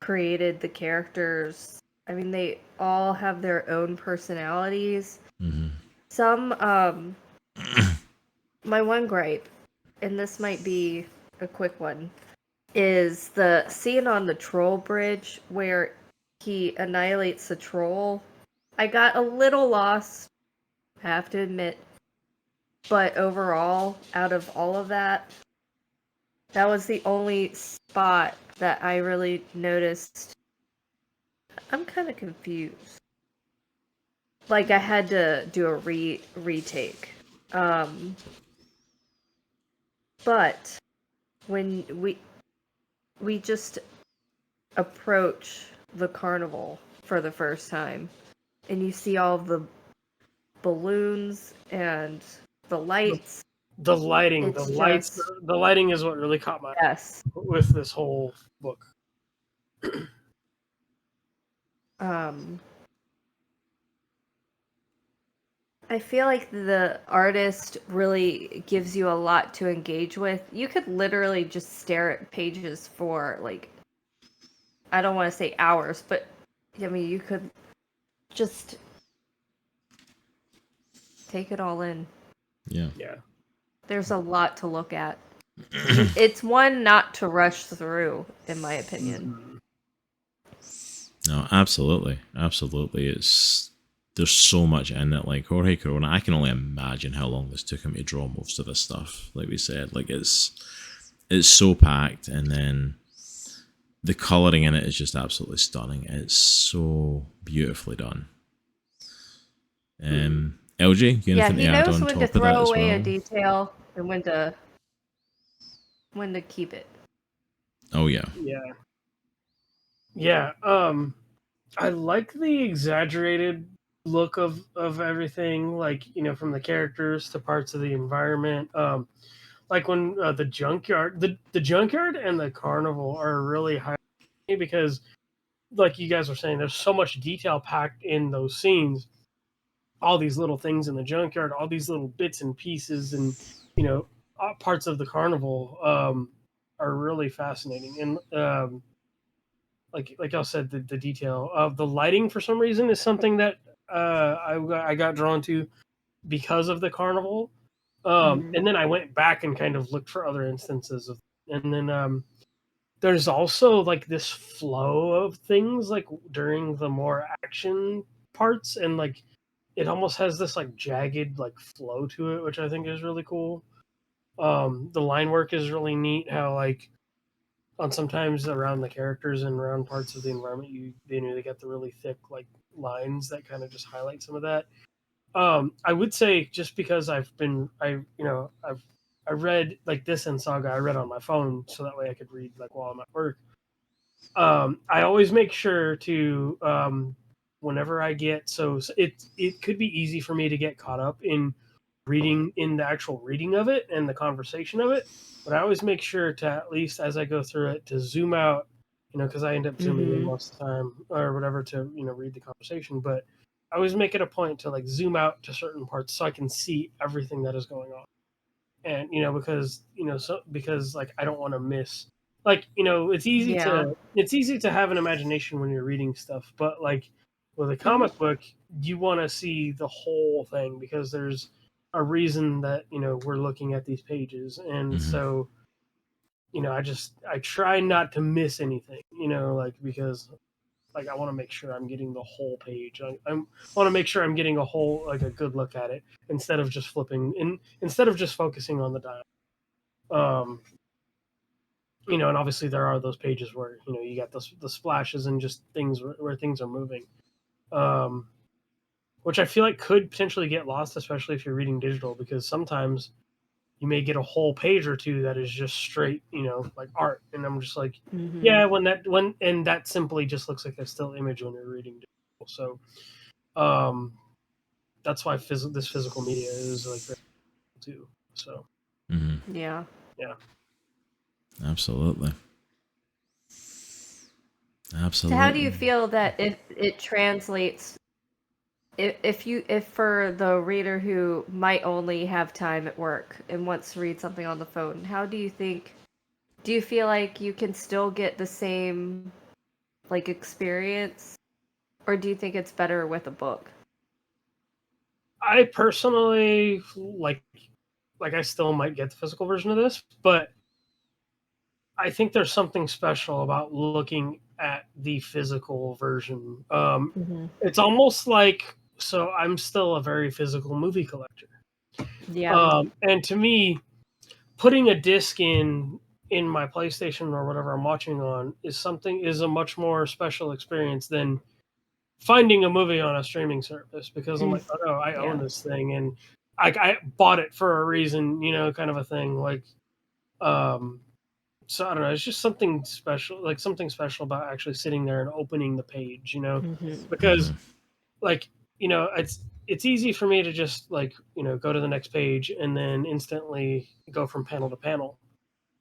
created the characters. I mean, they all have their own personalities. Some, my one gripe, and this might be a quick one, is the scene on the troll bridge where he annihilates the troll. I got a little lost, I have to admit. But overall, out of all of that, that was the only spot that I really noticed. I'm kind of confused. Like, I had to do a retake. But when we just approach the carnival for the first time, and you see all of the balloons and the lights. The lighting is what really caught my eye with this whole book. I feel like the artist really gives you a lot to engage with. You could literally just stare at pages for, like, I don't want to say hours, but I mean, you could just take it all in. Yeah. There's a lot to look at. It's one not to rush through, in my opinion. No, absolutely. There's so much in it. Like Jorge Corona, I can only imagine how long this took him to draw most of this stuff. Like we said, like it's so packed, and then the coloring in it is just absolutely stunning. It's so beautifully done. LJ, you anything to add on top of that as well? He knows when to throw away a detail and when to keep it. Oh yeah. Yeah. I like the exaggerated look of everything, like, you know, from the characters to parts of the environment. like when the junkyard and the carnival are really high because, like you guys were saying, there's so much detail packed in those scenes. All these little things in the junkyard, all these little bits and pieces, and parts of the carnival are really fascinating. And like I said, the detail of the lighting for some reason is something that I got drawn to because of the carnival. And then I went back and kind of looked for other instances of, and then there's also like this flow of things like during the more action parts, and like it almost has this like jagged like flow to it, which I think is really cool. The line work is really neat. How like on sometimes around the characters and around parts of the environment, they get the really thick like lines that kind of just highlight some of that. I would say just because I read like this in Saga, I read on my phone so that way I could read like while I'm at work. I always make sure to whenever I get so it could be easy for me to get caught up in reading in the actual reading of it and the conversation of it, but I always make sure to at least as I go through it to zoom out, because I end up zooming in most of the time or whatever to read the conversation, but I always make it a point to like zoom out to certain parts so I can see everything that is going on. And because like I don't want to miss, like it's easy to have an imagination when you're reading stuff, but like with a comic book you want to see the whole thing because there's a reason that we're looking at these pages, and so I try not to miss anything, like because like I want to make sure I'm getting the whole page. I want to make sure I'm getting a whole like a good look at it instead of just instead of just focusing on the dialogue. And obviously there are those pages where you got the splashes and just things where things are moving, which I feel like could potentially get lost, especially if you're reading digital, because sometimes you may get a whole page or two that is just straight, like art, and I'm just like, yeah, and that simply just looks like a still image when you're reading digital. So, that's why this physical media is like very cool too. So, yeah, absolutely. So how do you feel that it translates? If for the reader who might only have time at work and wants to read something on the phone, how do you think? Do you feel like you can still get the same like experience, or do you think it's better with a book? I personally like I still might get the physical version of this, but I think there's something special about looking at the physical version. It's almost like, so I'm still a very physical movie collector. Yeah. And to me, putting a disc in my PlayStation or whatever I'm watching on is a much more special experience than finding a movie on a streaming service, because I'm like, oh no, I own this thing and I bought it for a reason, kind of a thing. Like, so I don't know. It's just something special about actually sitting there and opening the page, because like, it's easy for me to just like, go to the next page and then instantly go from panel to panel.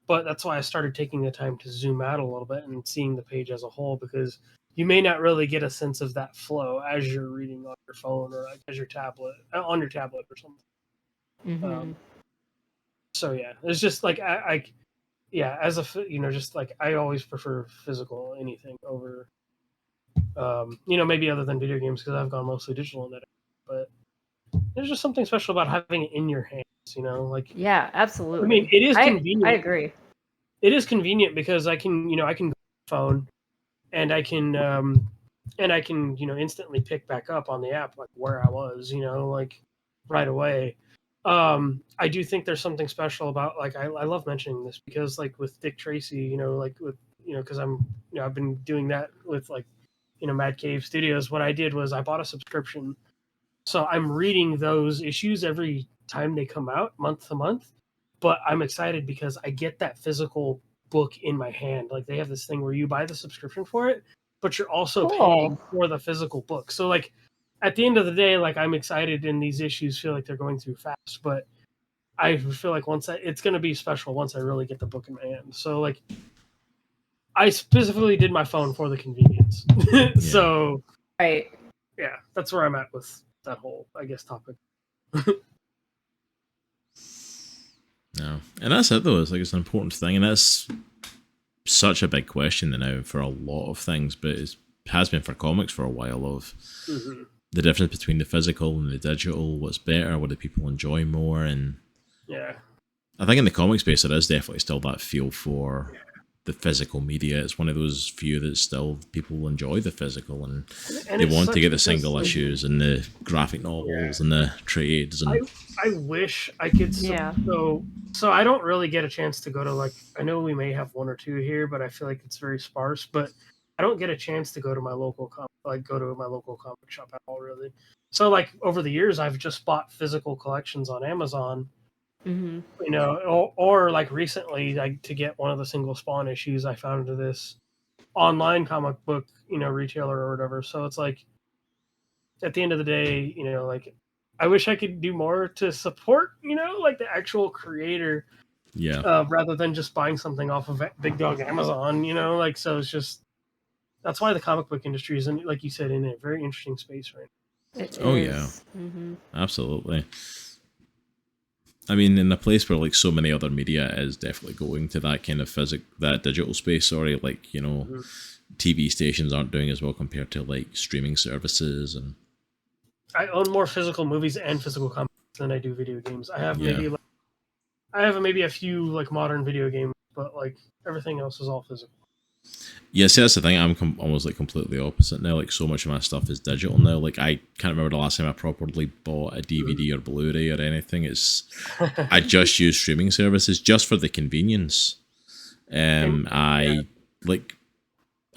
But that's why I started taking the time to zoom out a little bit and seeing the page as a whole, because you may not really get a sense of that flow as you're reading on your phone or like as your tablet or something. So yeah, it's just like yeah, as a just like I always prefer physical anything over maybe other than video games, because I've gone mostly digital in that, but there's just something special about having it in your hands, like, Yeah, absolutely. I mean, it is convenient. I agree. It is convenient because I can go on the phone and I can instantly pick back up on the app like where I was, like right away. I do think there's something special about, like, I love mentioning this because like with Dick Tracy, like with because I'm I've been doing that with like Mad Cave Studios. What I did was I bought a subscription, so I'm reading those issues every time they come out, month to month. But I'm excited because I get that physical book in my hand. Like, they have this thing where you buy the subscription for it, but you're also paying for the physical book. So like at the end of the day, like, I'm excited and these issues feel like they're going through fast, but I feel like it's going to be special once I really get the book in my hand. So like, I specifically did my phone for the convenience. So, right. Yeah, that's where I'm at with that whole, I guess, topic. No, and that's it though. It's like it's an important thing, and that's such a big question now for a lot of things, but it has been for comics for a while. Of the difference between the physical and the digital, what's better, what do people enjoy more, and I think in the comic space there is definitely still that feel for the physical media. It's one of those few that still people enjoy the physical, and they want to get the single issues and the graphic novels and the trades. And I wish I could. So I don't really get a chance to go to, like, I know we may have one or two here, but I feel like it's very sparse. But I don't get a chance to go to my local comic shop at all, really. So like over the years, I've just bought physical collections on Amazon. You know, or like recently, like to get one of the single Spawn issues, I found this online comic book, retailer or whatever. So it's like, at the end of the day, like, I wish I could do more to support, like the actual creator, rather than just buying something off of Big Dog Amazon, like, so it's just, that's why the comic book industry is, like you said, in a very interesting space right now. Yeah, absolutely. I mean, in a place where like so many other media is definitely going to that kind of that digital space. Sorry, like TV stations aren't doing as well compared to like streaming services, and I own more physical movies and physical comics than I do video games. I have maybe a few like modern video games, but like everything else is all physical. Yeah, see, that's the thing. I'm almost like completely opposite now. Like so much of my stuff is digital now. Like I can't remember the last time I properly bought a DVD or Blu-ray or anything. I just use streaming services just for the convenience.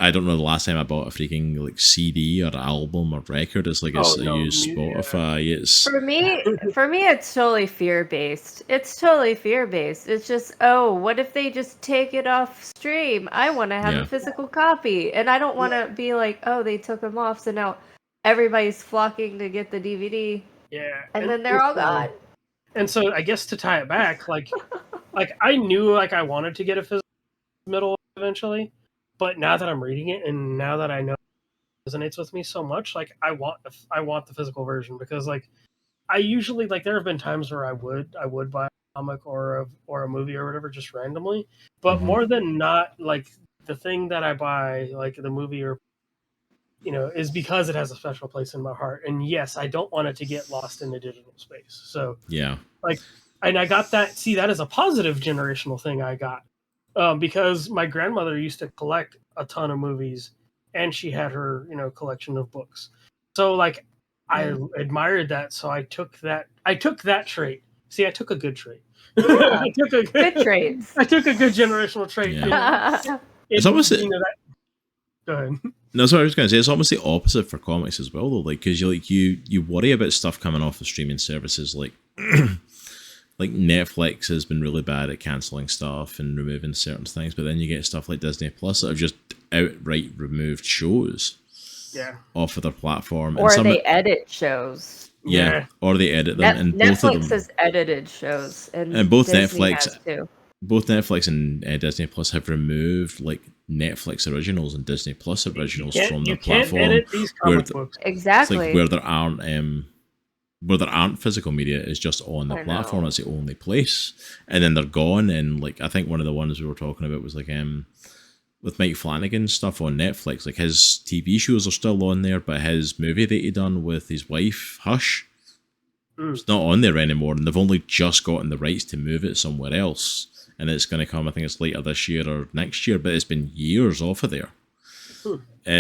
I don't know the last time I bought a freaking like CD or album or record. It's like I use Spotify. It's for me, it's totally fear-based. It's just, what if they just take it off stream? I want to have a physical copy, and I don't want to be like, they took them off, so now everybody's flocking to get the DVD. Yeah, and then they're all gone. And so I guess to tie it back, like I knew like I wanted to get a physical Middlewest eventually. But now that I'm reading it, and now that I know it resonates with me so much, like I want the physical version, because like I usually, like, there have been times where I would buy a comic or a movie or whatever just randomly, but more than not, like the thing that I buy, like the movie or is because it has a special place in my heart. And yes, I don't want it to get lost in the digital space. So like, and I got that. See, that is a positive generational thing I got. Because my grandmother used to collect a ton of movies, and she had her, collection of books. So like, I admired that. So I took that trait. See, I took a good trait. I took a good trait. I took a good generational trait. Yeah. It's almost Go ahead. No, sorry, I was going to say it's almost the opposite for comics as well, though. Like, because you worry about stuff coming off the streaming services, like. Like Netflix has been really bad at cancelling stuff and removing certain things, but then you get stuff like Disney Plus that have just outright removed shows off of their platform. Or they edit shows. Yeah, or they edit them. And Netflix has edited shows, and both Disney Netflix has too. Both Netflix and Disney Plus have removed like Netflix originals and Disney Plus originals from their platform. Edit these comic books. Exactly. It's like where there aren't physical media, is just on the platform. It's the only place, and then they're gone. And like, I think one of the ones we were talking about was like with Mike Flanagan's stuff on Netflix. Like, his TV shows are still on there, but his movie that he done with his wife, Hush, it's not on there anymore, and they've only just gotten the rights to move it somewhere else, and it's going to come, I think it's later this year or next year, but it's been years off of there.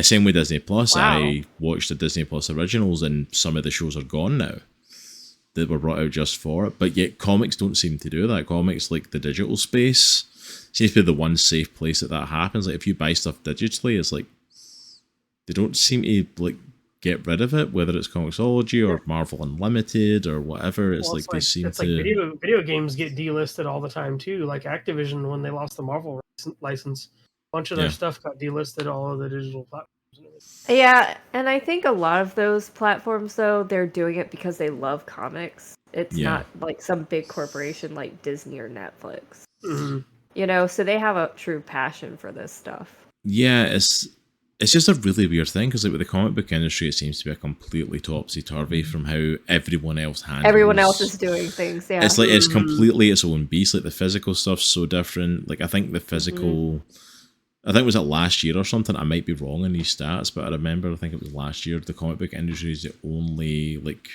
Same with Disney Plus. Wow. I watched the Disney Plus originals, and some of the shows are gone now that were brought out just for it. But yet comics don't seem to do that. Comics, like the digital space, seems to be the one safe place that happens. Like, if you buy stuff digitally, it's like they don't seem to like get rid of it, whether it's Comixology or Marvel Unlimited or whatever. It's like they seem to. Like video games get delisted all the time too. Like Activision, when they lost the Marvel license, a bunch of their stuff got delisted all of the digital platforms. Yeah, and I think a lot of those platforms, though, they're doing it because they love comics. It's Yeah. not like some big corporation like Disney or Netflix. Mm-hmm. You know, so they have a true passion for this stuff. Yeah, it's just a really weird thing because like with the comic book industry, it seems to be a completely topsy-turvy from how everyone else handles. Everyone else is doing things. Yeah, It's like it's completely its own beast. Like the physical stuff's so different. Like I think the physical, I think it was it last year or something. I might be wrong in these stats, but I think it was last year. The comic book industry is the only like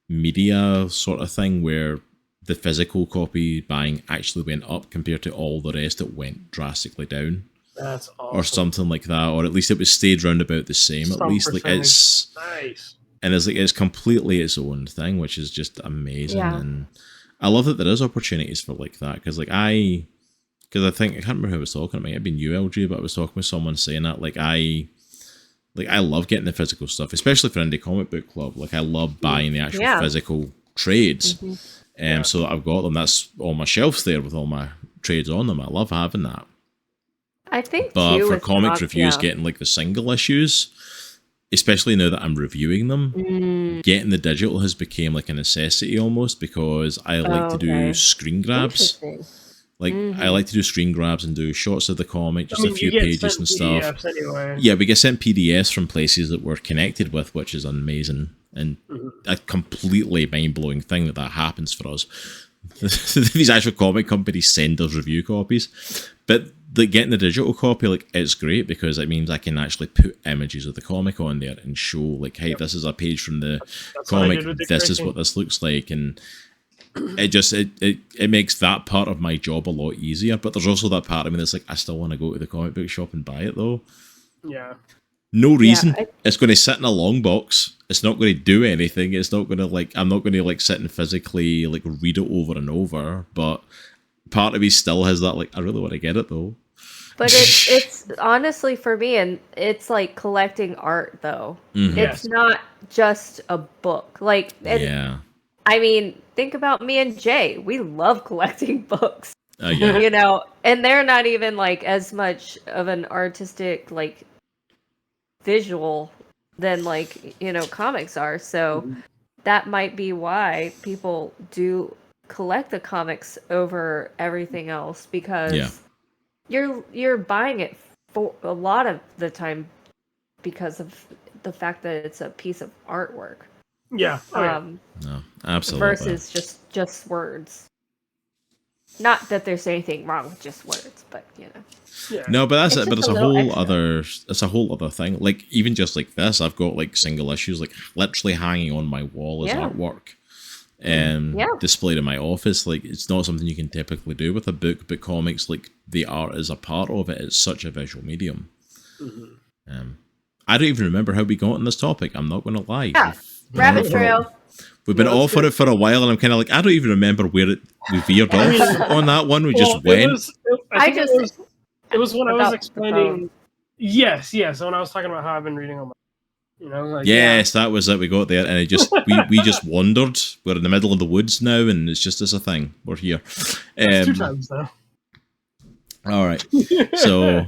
media sort of thing where the physical copy buying actually went up compared to all the rest. It went drastically down. That's awesome. Or something like that, or at least it was stayed round about the same. Some at least like percentage. it's Nice. and it's completely its own thing, which is just amazing. Yeah. And I love that there is opportunities for like that because I think I can't remember who I was talking. It might have been you, LG, but I was talking with someone saying that I love getting the physical stuff, especially for Indie Comic Book Club. Like I love buying the actual physical trades, so that I've got them. That's on my shelves there with all my trades on them. I love having that. I think, But too, for with comics reviews, getting like the single issues, especially now that I'm reviewing them, getting the digital has become like a necessity almost because I like to do screen grabs. Like I like to do screen grabs and do shots of the comic, just a few pages and stuff. Anyway. Yeah, we get sent PDFs from places that we're connected with, which is amazing and a completely mind-blowing thing that happens for us. These actual comic companies send us review copies, but getting the digital copy, like it's great because it means I can actually put images of the comic on there and show like, hey, this is a page from the comic. This is what this looks like, and it just it makes that part of my job a lot easier. But there's also that part of me that's like, I still want to go to the comic book shop and buy it though. Yeah. No reason. It's going to sit in a long box. It's not going to do anything. It's not going to like. I'm not going to like sit and physically like read it over and over. But part of me still has that like, I really want to get it though. But it's honestly for me, and it's like collecting art though. It's not just a book. Like, I mean, think about me and Jay. We love collecting books. You know, and they're not even like as much of an artistic like visual than like, you know, comics are. So that might be why people do collect the comics over everything else because you're buying it for a lot of the time because of the fact that it's a piece of artwork. Yeah. No, absolutely. Versus just words. Not that there's anything wrong with just words, but you know. Yeah. No, but that's it's it. But it's a whole other thing. Like even just like this, I've got like single issues like literally hanging on my wall as artwork. Displayed in my office. Like it's not something you can typically do with a book, but comics, like the art is a part of it. It's such a visual medium. I don't even remember how we got on this topic. I'm not going to lie. Rabbit trail. We've been off on it for a while, and I'm kind of like, I don't even remember where we veered off on that one. We just went. It was when I was explaining. Yes. When I was talking about how I've been reading on my. You know, like, that was it. We got there, and it just we just wandered. We're in the middle of the woods now, and it's just as a thing. We're here. 2 times now. All right, so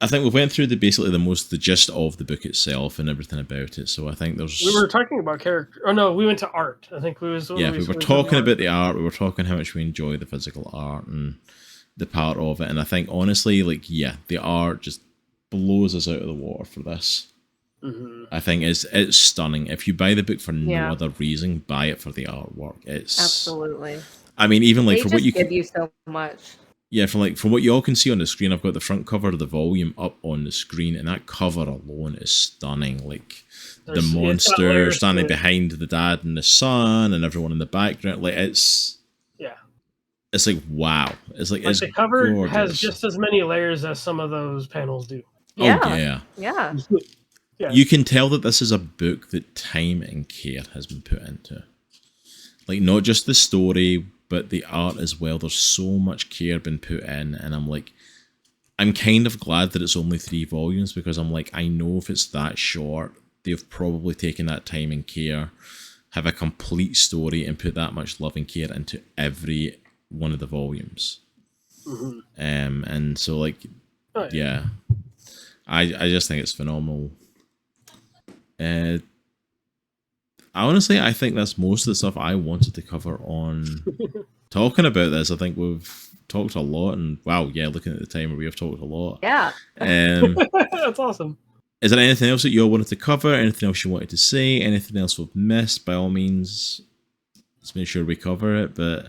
I think we went through the gist of the book itself and everything about it. So I think there's. We were talking about character. Oh no, we went to art. I think we were talking about the art. We were talking how much we enjoy the physical art and the part of it. And I think honestly, like the art just blows us out of the water for this. I think it's stunning. If you buy the book for no other reason, buy it for the artwork. It's absolutely. I mean, even like they for what you give you so much. Yeah, from what you all can see on the screen, I've got the front cover of the volume up on the screen, and that cover alone is stunning. Like the monster standing behind the dad and the son, and everyone in the background. Like it's like wow. It's like the cover has just as many layers as some of those panels do. Yeah. You can tell that this is a book that time and care has been put into. Like not just the story, but the art as well. There's so much care been put in, and I'm kind of glad that it's only 3 volumes because I'm like, I know if it's that short, they've probably taken that time and care, have a complete story, and put that much love and care into every one of the volumes. And so like, I just think it's phenomenal. honestly, I think that's most of the stuff I wanted to cover on talking about this. I think we've talked a lot, and wow, yeah, looking at the timer, we have talked a lot. Yeah. That's awesome. Is there anything else that you all wanted to cover? Anything else you wanted to say? Anything else we've missed? By all means, let's make sure we cover it. But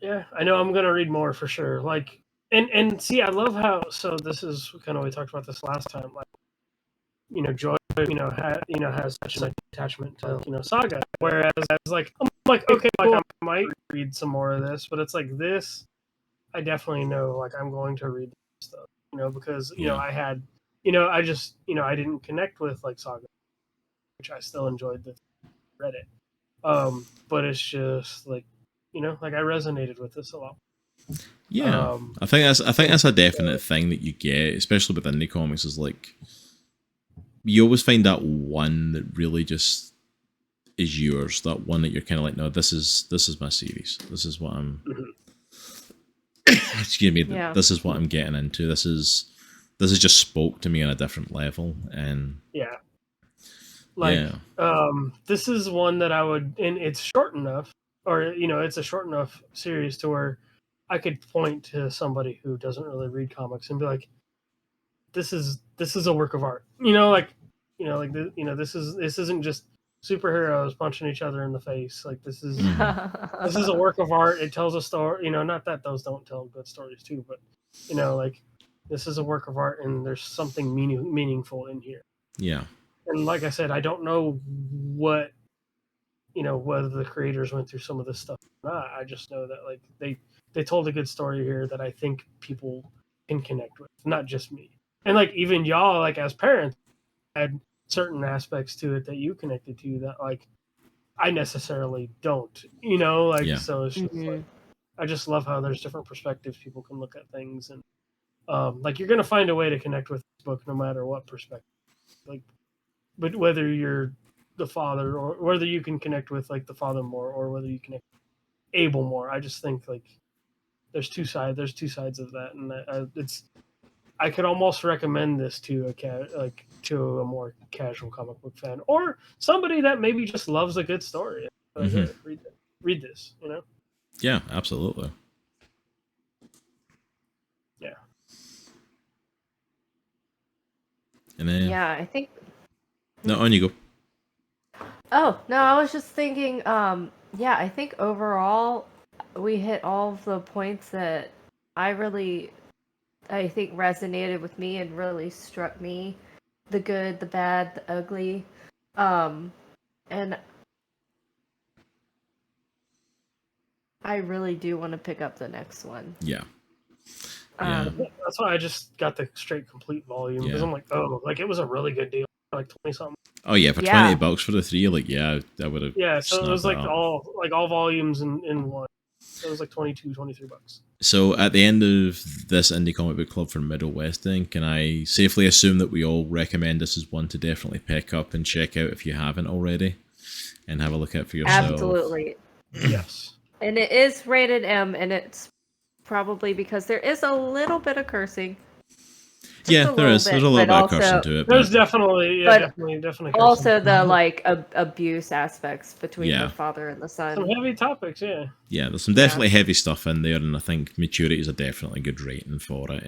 yeah, I know I'm gonna read more for sure. Like, and see, I love how. So this is kind of we talked about this last time. Like, Joy, has such an attachment to Saga. Whereas like I'm like, okay, like I might read some more of this, but it's like this. I definitely know like I'm going to read this stuff, because I had, I just I didn't connect with like Saga, which I still enjoyed the read it. But it's just like like I resonated with this a lot. Yeah, I think that's a definite thing that you get, especially with indie comics. Is like you always find that one that really just is yours. That one that you're kind of like, no, this is my series. This is what I'm. Excuse me. Yeah. This is what I'm getting into. This is just spoke to me on a different level, and yeah. Like, this is one that I would, and it's short enough, or it's a short enough series to where I could point to somebody who doesn't really read comics and be like, this is a work of art. This isn't just superheroes punching each other in the face. Like this is a work of art. It tells a story. Not that those don't tell good stories too, but like this is a work of art, and there's something meaningful in here. Yeah. And like I said, I don't know what, whether the creators went through some of this stuff or not. I just know that like they told a good story here that I think people can connect with, not just me. And like even y'all, like as parents, had certain aspects to it that you connected to that like I necessarily don't. So it's just like I just love how there's different perspectives people can look at things, and like you're gonna find a way to connect with this book no matter what perspective. Like, but whether you're the father or whether you can connect with like the father more or whether you connect with Abel more, I just think like there's two sides of that, and I could almost recommend this to to a more casual comic book fan or somebody that maybe just loves a good story. Read this, Yeah, absolutely. Yeah. And then I think. No, on you go. Oh no, I was just thinking. I think overall we hit all of the points that I think resonated with me and really struck me. The good, the bad, the ugly. And I really do want to pick up the next one. Yeah. That's why I just got the straight complete volume because I'm like, oh, like it was a really good deal, like 20 something. Oh yeah, for $20 for the 3, like I would have. Yeah, so it was like all volumes in one. So it was like $23. So at the end of this indie comic book club for Middlewest, then can I safely assume that we all recommend this as one to definitely pick up and check out if you haven't already, and have a look at for yourself? Absolutely. Yes. And it is rated M, and it's probably because there is a little bit of cursing. Yeah, there is. There's a little bit of cursing to it. There's definitely cursing. Also the like abuse aspects between the father and the son. Some heavy topics, yeah. Yeah, there's some definitely heavy stuff in there, and I think maturity is a definitely good rating for it.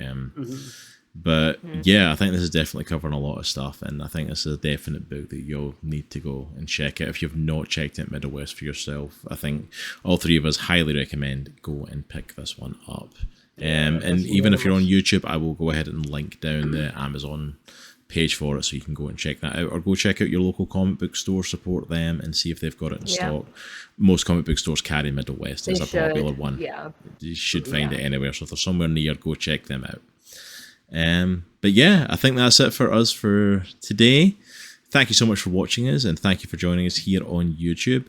But yeah, I think this is definitely covering a lot of stuff, and I think this is a definite book that you'll need to go and check out if you've not checked out Middlewest for yourself. I think all three of us highly recommend go and pick this one up. And even if you're on YouTube, I will go ahead and link down the Amazon page for it so you can go and check that out, or go check out your local comic book store, support them, and see if they've got it in stock. Most comic book stores carry Middlewest as a popular one. Yeah, you should find it anywhere, so if they're somewhere near, go check them out. But yeah, I think that's it for us for today. Thank you so much for watching us, and thank you for joining us here on YouTube.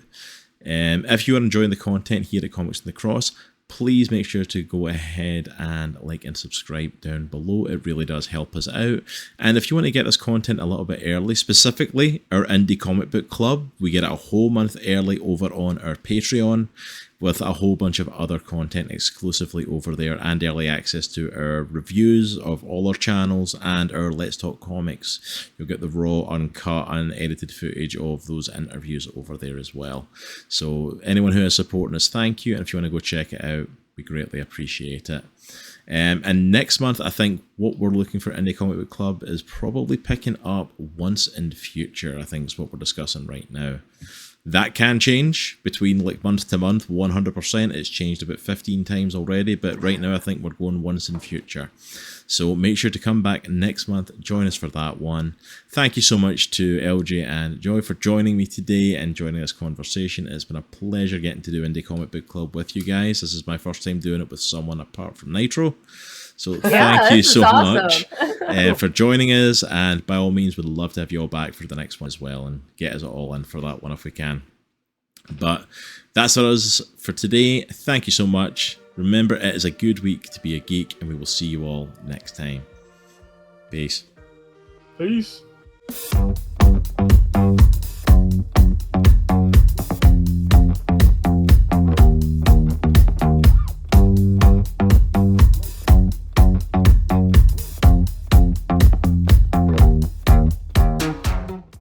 If you are enjoying the content here at Comics in the Cross, please make sure to go ahead and like and subscribe down below. It really does help us out. And if you want to get this content a little bit early, specifically our Indie Comic Book Club, we get it a whole month early over on our Patreon. with a whole bunch of other content exclusively over there, and early access to our reviews of all our channels and our Let's Talk Comics. You'll get the raw, uncut, unedited footage of those interviews over there as well. So anyone who is supporting us, thank you, and if you want to go check it out, we greatly appreciate it. And next month, I think what we're looking for Indie Comic Book Club is probably picking up Once in the Future, I think is what we're discussing right now. That can change between like month to month, 100%. It's changed about 15 times already, but right now I think we're going Once in the Future. So make sure to come back next month, join us for that one. Thank you so much to LJ and Joy for joining me today and joining this conversation. It's been a pleasure getting to do Indie Comic Book Club with you guys. This is my first time doing it with someone apart from Nitro. So thank you so much for joining us, and by all means, we'd love to have you all back for the next one as well and get us all in for that one if we can. But that's us for today. Thank you so much. Remember, it is a good week to be a geek, and we will see you all next time. Peace. Peace.